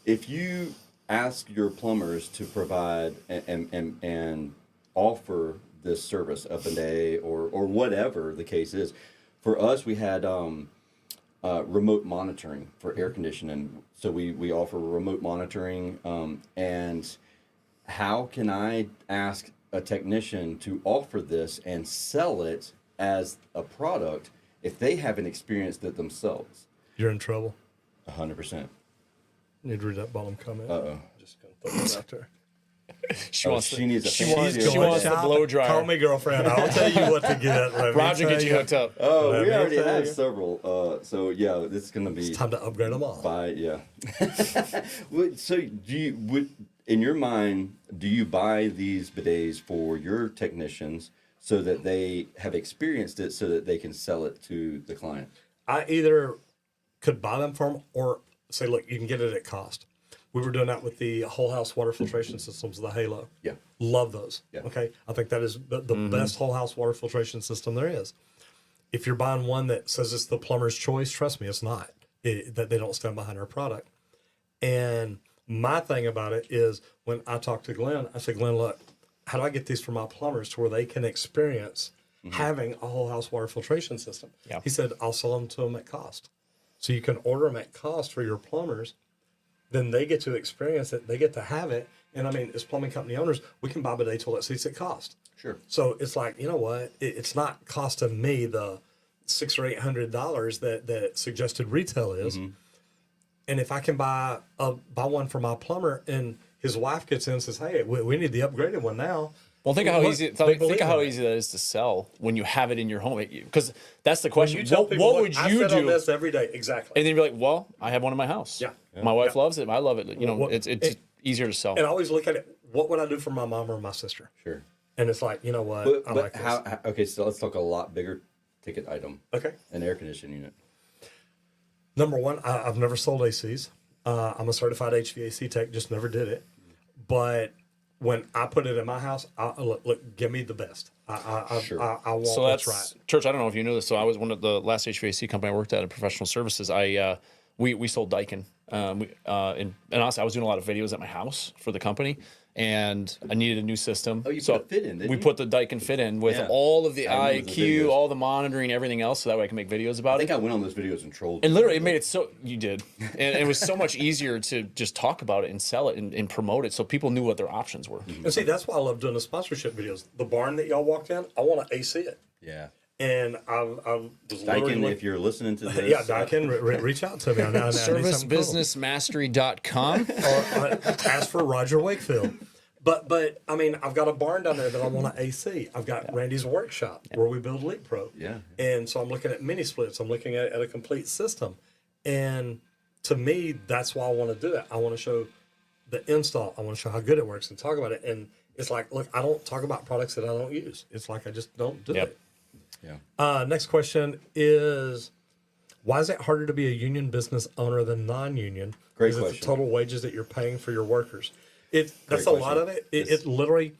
If you ask your plumbers to provide and offer this service, a bidet or whatever the case is, for us we had remote monitoring for air conditioning. So we offer remote monitoring. And how can I ask a technician to offer this and sell it as a product if they haven't experienced it themselves? You're in trouble. 100%. Need to read that bottom comment. Uh-oh. Just gonna throw it back there. She wants she needs a she fancy wants, one. she wants the Shop, blow dryer. Call me girlfriend. I'll tell you what to get. Let me Roger, tell get you hooked up. Oh, Let we me already tell have you. several. So yeah, this is gonna be It's time to upgrade them all. yeah. So in your mind, do you buy these bidets for your technicians so that they have experienced it so that they can sell it to the client. I either could buy them from or say, look, you can get it at cost. We were doing that with the whole house water filtration systems, the Halo. Yeah. Love those. Yeah. Okay. I think that is the best whole house water filtration system there is. If you're buying one that says it's the plumber's choice, trust me, it's not. That they don't stand behind our product. And my thing about it is when I talk to Glenn, I say, Glenn, look, how do I get these for my plumbers to where they can experience having a whole house water filtration system? Yeah. He said, I'll sell them to them at cost. So you can order them at cost for your plumbers. Then they get to experience it. They get to have it. And I mean, as plumbing company owners, we can buy bidet toilet seats at cost. Sure. So it's like, you know what? It's not costing me the $600 or $800 that suggested retail is. And if I can buy one for my plumber, and his wife gets in and says, "Hey, we need the upgraded one now." Well, think of how easy. they believe Think of how in it. easy that is to sell when you have it in your home. Because that's the question. You tell What, people, what would I you sit on do? this every day, exactly. And then you're like, well, I have one in my house. Yeah. My wife Yeah. loves it. I love it. You know, Well, it's easier to sell. And I always look at it. What would I do for my mom or my sister? Sure. And it's like, you know what? I like But this. okay, so let's talk a lot bigger ticket item. Okay. An air conditioning unit. Number one, I've never sold ACs. I'm a certified HVAC tech, just never did it. But when I put it in my house, look, give me the best. Sure. I want So what's that's right. Church. I don't know if you knew this. So I was one of the last HVAC company I worked at professional services. We sold Daikin. And honestly, I was doing a lot of videos at my house for the company, and I needed a new system. Oh, you put a fit in, didn't we you? put the Daikin fit in with Yeah. all of the I remember the IQ, videos. all the monitoring, everything else, so that way I can make videos about I think it. I went on those videos and trolled. And literally, it made it so you did, and it was so much easier to just talk about it and sell it and promote it, so people knew what their options were. And see, that's why I love doing the sponsorship videos. The barn that y'all walked in, I want to AC it. Yeah. And I was literally Daikin, look- if you're listening to this. yeah, Daikin, reach out to me. I need something cool. Servicebusinessmastery.com. Or ask for Roger Wakefield. But I mean, I've got a barn down there that I want to AC. I've got Randy's workshop where we build Leap Pro. Yeah. And so I'm looking at mini splits. I'm looking at a complete system. And to me, that's why I want to do it. I want to show the install. I want to show how good it works and talk about it. And it's like, look, I don't talk about products that I don't use. It's like I just don't do Yep. it. Yeah. Next question is, why is it harder to be a union business owner than non-union? Great Is it the question. total wages that you're paying for your workers? That's a Great lot of question. it. It literally,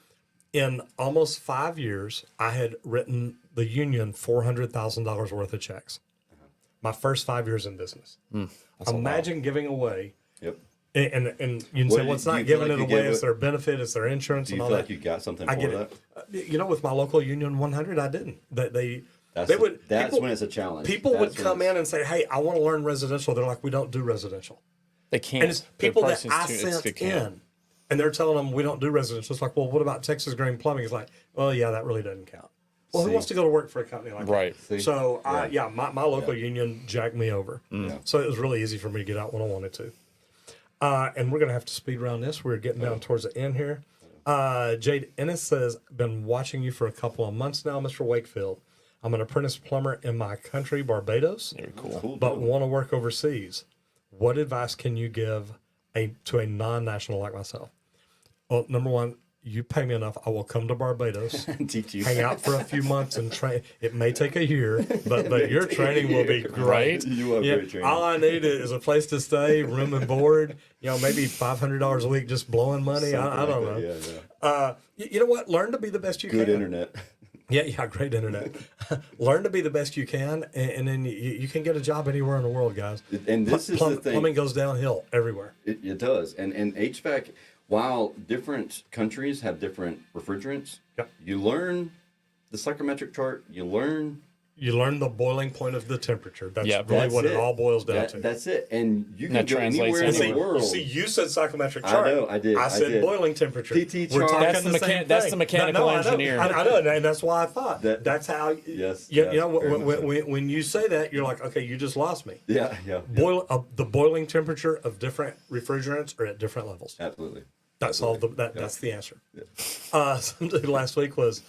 in almost 5 years, I had written the union $400,000 worth of checks. My first 5 years in business. Imagine giving away, Yep. and you can What say, did well, it's you- do not you feel giving like it you away. gave It's it- their benefit. It's their insurance Do and you all feel that. like you got something I for get that? it. You know, with my local union 100, I didn't. They That's people- when it's a challenge. People would That's when come it's- in and say, "Hey, I want to learn residential." They're like, "We don't do residential." They can't. And it's Their people that pricing's I they sent can't. in, and they're telling them we don't do residential. It's like, well, what about Texas Green Plumbing? It's like, well, yeah, that really doesn't count. Well, who See. wants to go to work for a company like Right. that? See? So, Yeah. my local union jacked me over. Yeah. So it was really easy for me to get out when I wanted to. And we're going to have to speed around this. We're getting down towards the end here. Jade Ennis says, been watching you for a couple of months now, Mr. Wakefield. I'm an apprentice plumber in my country, Barbados, Very cool. Cool but deal. want to work overseas. What advice can you give to a non-national like myself? Well, number one, you pay me enough, I will come to Barbados, teach you. hang out for a few months and train. It may take a year, but your training will be great. Right? You are Yeah, great training. all I need is a place to stay, room and board. You know, maybe $500 a week, just blowing money. I don't know. Yeah, yeah. You know what? Learn to be the best you Good can. internet. Yeah, great internet. Learn to be the best you can, and then you can get a job anywhere in the world, guys. And this is the thing. Plumbing goes downhill everywhere. It does. And HVAC, while different countries have different refrigerants, Yep. you learn the psychrometric chart, you learn. You learn the boiling point of the temperature. That's Yeah, really That's what it all boils down to. That's it. And you can That go translates anywhere in anywhere. the world. See, you said psychometric I chart. know, I did, I I said did. boiling temperature. PT We're chart. talking That's the same that's thing. the mechanical I know. engineer. I know, and that's why I thought That- how. Yes, You yes, know, very much so. when you say that, you're like, okay, you just lost me. Yeah. The boiling temperature of different refrigerants are at different levels. Absolutely. That's all. That's the answer. Somebody last week was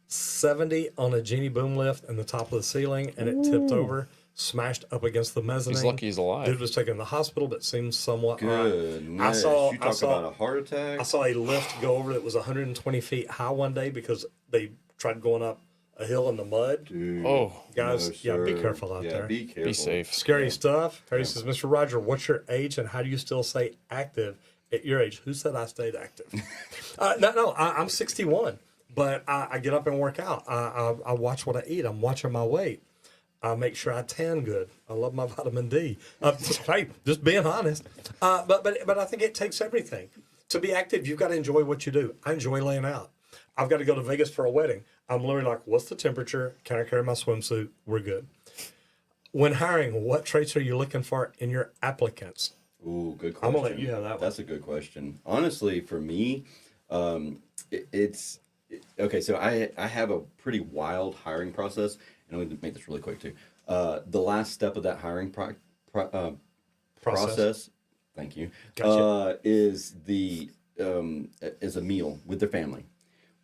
70 on a genie boom lift in the top of the ceiling, and it tipped over, smashed up against the mezzanine. He's lucky he's alive. Dude was taken to the hospital, but seems somewhat Goodness. I saw. You talk about a heart attack. I saw a lift go over that was 120 feet high one day because they tried going up a hill in the mud. Dude, Oh, Guys, no, be sir. careful out there. Be careful. be safe. Scary stuff. Harry says, Mr. Roger, what's your age and how do you still stay active at your age? Who said I stayed active? I'm 61, but I get up and work out. I watch what I eat. I'm watching my weight. I make sure I tan good. I love my vitamin D. Hey, just being honest. But I think it takes everything. To be active, you've got to enjoy what you do. I enjoy laying out. I've got to go to Vegas for a wedding. I'm literally like, what's the temperature? Can I carry my swimsuit? We're good. When hiring, what traits are you looking for in your applicants? Ooh, good question. I'm going to let you have that one. That's a good question. Honestly, for me, okay, so I have a pretty wild hiring process, and I'm going to make this really quick too. The last step of that hiring process, thank you, Gotcha. is a meal with their family.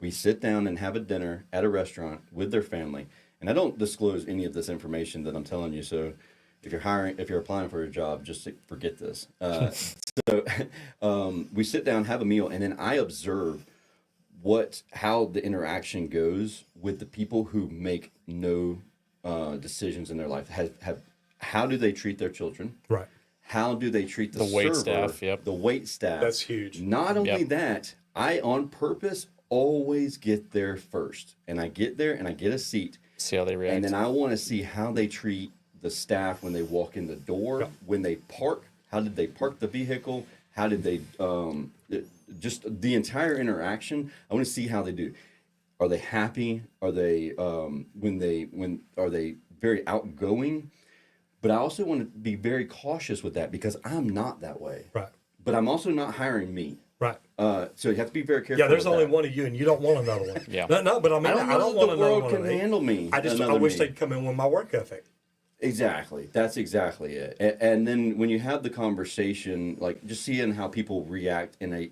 We sit down and have a dinner at a restaurant with their family. And I don't disclose any of this information that I'm telling you. So if you're applying for a job, just forget this. We sit down, have a meal, and then I observe how the interaction goes with the people who make no decisions in their life. How do they treat their children? Right. How do they treat the wait server, staff? Yep. The wait staff. That's huge. Not only Yep. that, I on purpose always get there first, and I get there and I get a seat, See how they react. and then I want to see how they treat the staff when they walk in the door, Yep. when they park. How did they park the vehicle? How did they just the entire interaction? I want to see how they do. Are they happy? Are they are they very outgoing? But I also want to be very cautious with that because I'm not that way. Right. But I'm also not hiring me. Right. So you have to be very careful. Yeah, there's with only that. one of you, and you don't want another one. Yeah. No, but I mean, I don't know want if the another world one can of me. handle me. I another wish me. they'd come in with my work ethic. Exactly. That's exactly it. And then when you have the conversation, like just seeing how people react in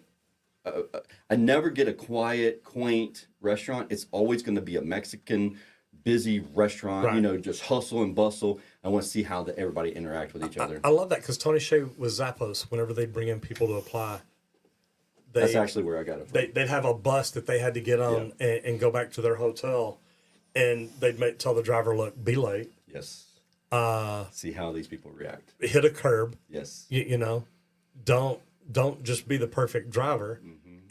I never get a quiet, quaint restaurant. It's always going to be a Mexican, busy restaurant. Right. You know, just hustle and bustle. I want to see how everybody interact with each other. I love that because Tony Shea was Zappos. Whenever they bring in people to apply, That's actually where I got it from. they'd have a bus that they had to get on and go back to their hotel, and they'd tell the driver, "Look, be late. Yes. See how these people react. Hit a curb. Yes. You know, don't just be the perfect driver,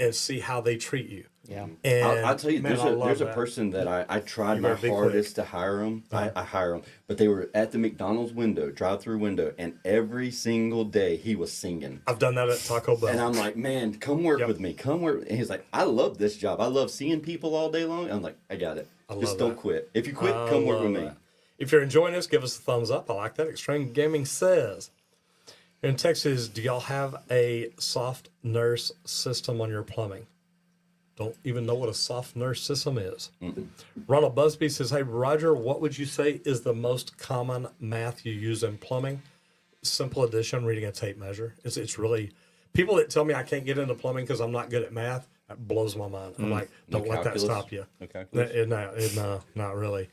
and see how they treat you." yeah. And I'll tell you, man, there's a that. person that I tried You my better be hardest to hire them. I hire them, but they were at the McDonald's window, drive-through window, and every single day he was singing. I've done that at Taco Bell. And I'm like, man, come work Yep. with me. Come work. And he's like, I love this job. I love seeing people all day long. I'm like, I got it. Just love don't that. quit. If you quit, come work with me. that. If you're enjoying this, give us a thumbs up. I like that. Extreme Gaming says, in Texas, do y'all have a soft nurse system on your plumbing? Don't even know what a soft nurse system is. Ronald Busby says, hey, Roger, what would you say is the most common math you use in plumbing? Simple addition, reading a tape measure. It's really, people that tell me I can't get into plumbing because I'm not good at math, that blows my mind. I'm like, don't let that calculus? stop you. No calculus? No, not really.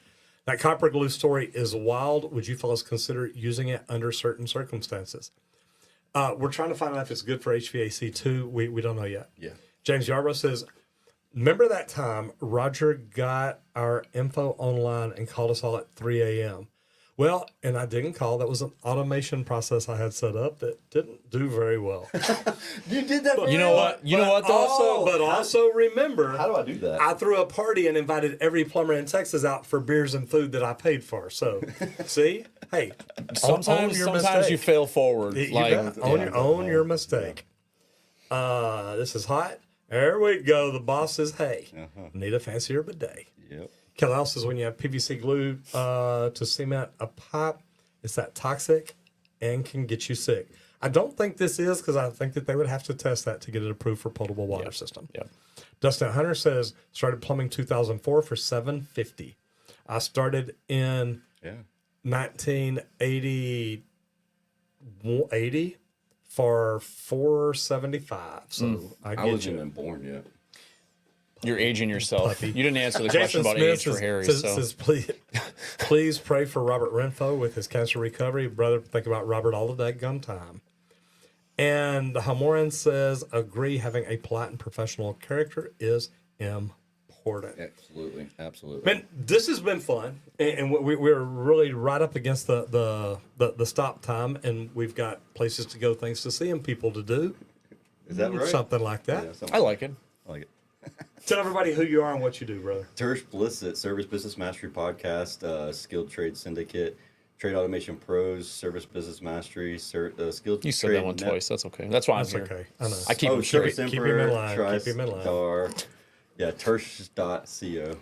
That copper glue story is wild. Would you fellas consider using it under certain circumstances? We're trying to find out if it's good for HVAC too. We don't know yet. Yeah. James Yarbrough says, remember that time Roger got our info online and called us all at 3 a.m.? Well, and I didn't call. That was an automation process I had set up that didn't do very well. You did that. You know what? You know what? Though? Also remember, How do I do that? I threw a party and invited every plumber in Texas out for beers and food that I paid for. So, see, hey, own Sometimes your you mistake. fail forward. You like got it. Own your mistake. This is hot. There we go. The boss says, hey, need a fancier bidet. Yep. Kelly says when you have PVC glue to cement a pipe, it's that toxic and can get you sick. I don't think this is because I think that they would have to test that to get it approved for potable water system. Yep. Dustin Hunter says started plumbing 2004 for $750. I started in 1980 for $475. So I I wasn't get you. even born yet. You're aging yourself. Puppy. You didn't answer the question about age for Harry. says please pray for Robert Renfo with his cancer recovery. Brother, think about Robert all the daggum time. And Hamoran says, agree, having a polite and professional character is important. important. Absolutely. Man, this has been fun, and we're really right up against the stop time, and we've got places to go, things to see, and people to do. Is that right? Something like that. Yeah, something I like it. I like it. Tell everybody who you are and what you do, brother. Tersh Blissett, Service Business Mastery Podcast, Skilled Trade Syndicate, Trade Automation Pros, Service Business Mastery, Skilled You said Trade that one twice. That's okay. That's why That's I'm here. okay. I know. I keep them Service straight. Keep him in Emperor, line. Keep him in line. TriStar. Yeah, Tersh.co.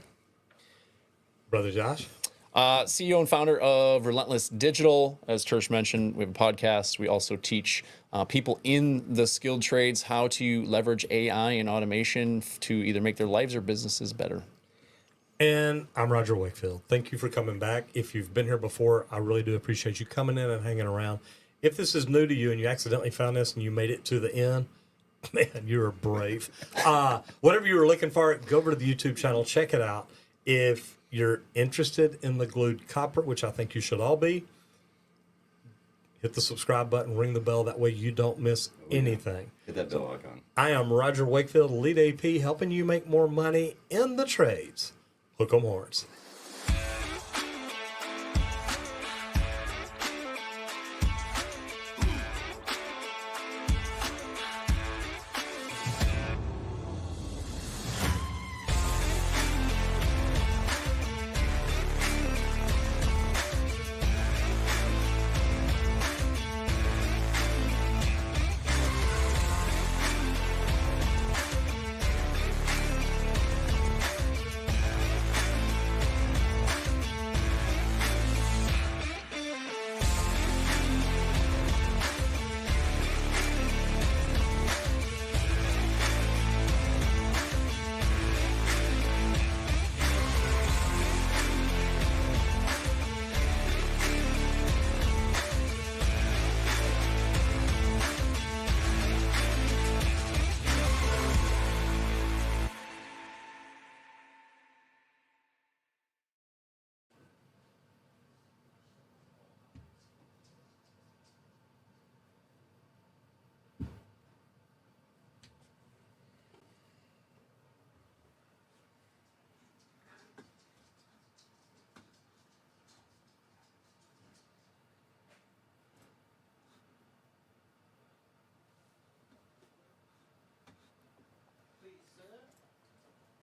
Brother Josh. CEO and founder of Relentless Digital. As Tersh mentioned, we have a podcast. We also teach people in the skilled trades how to leverage AI and automation to either make their lives or businesses better. And I'm Roger Wakefield. Thank you for coming back. If you've been here before, I really do appreciate you coming in and hanging around. If this is new to you and you accidentally found this and you made it to the end, man, you're brave. Whatever you were looking for, go over to the YouTube channel, check it out. If you're interested in the glued copper, which I think you should all be, hit the subscribe button, ring the bell. That way you don't miss anything. Hit that bell icon. I am Roger Wakefield, lead AP, helping you make more money in the trades. Hook 'em horns.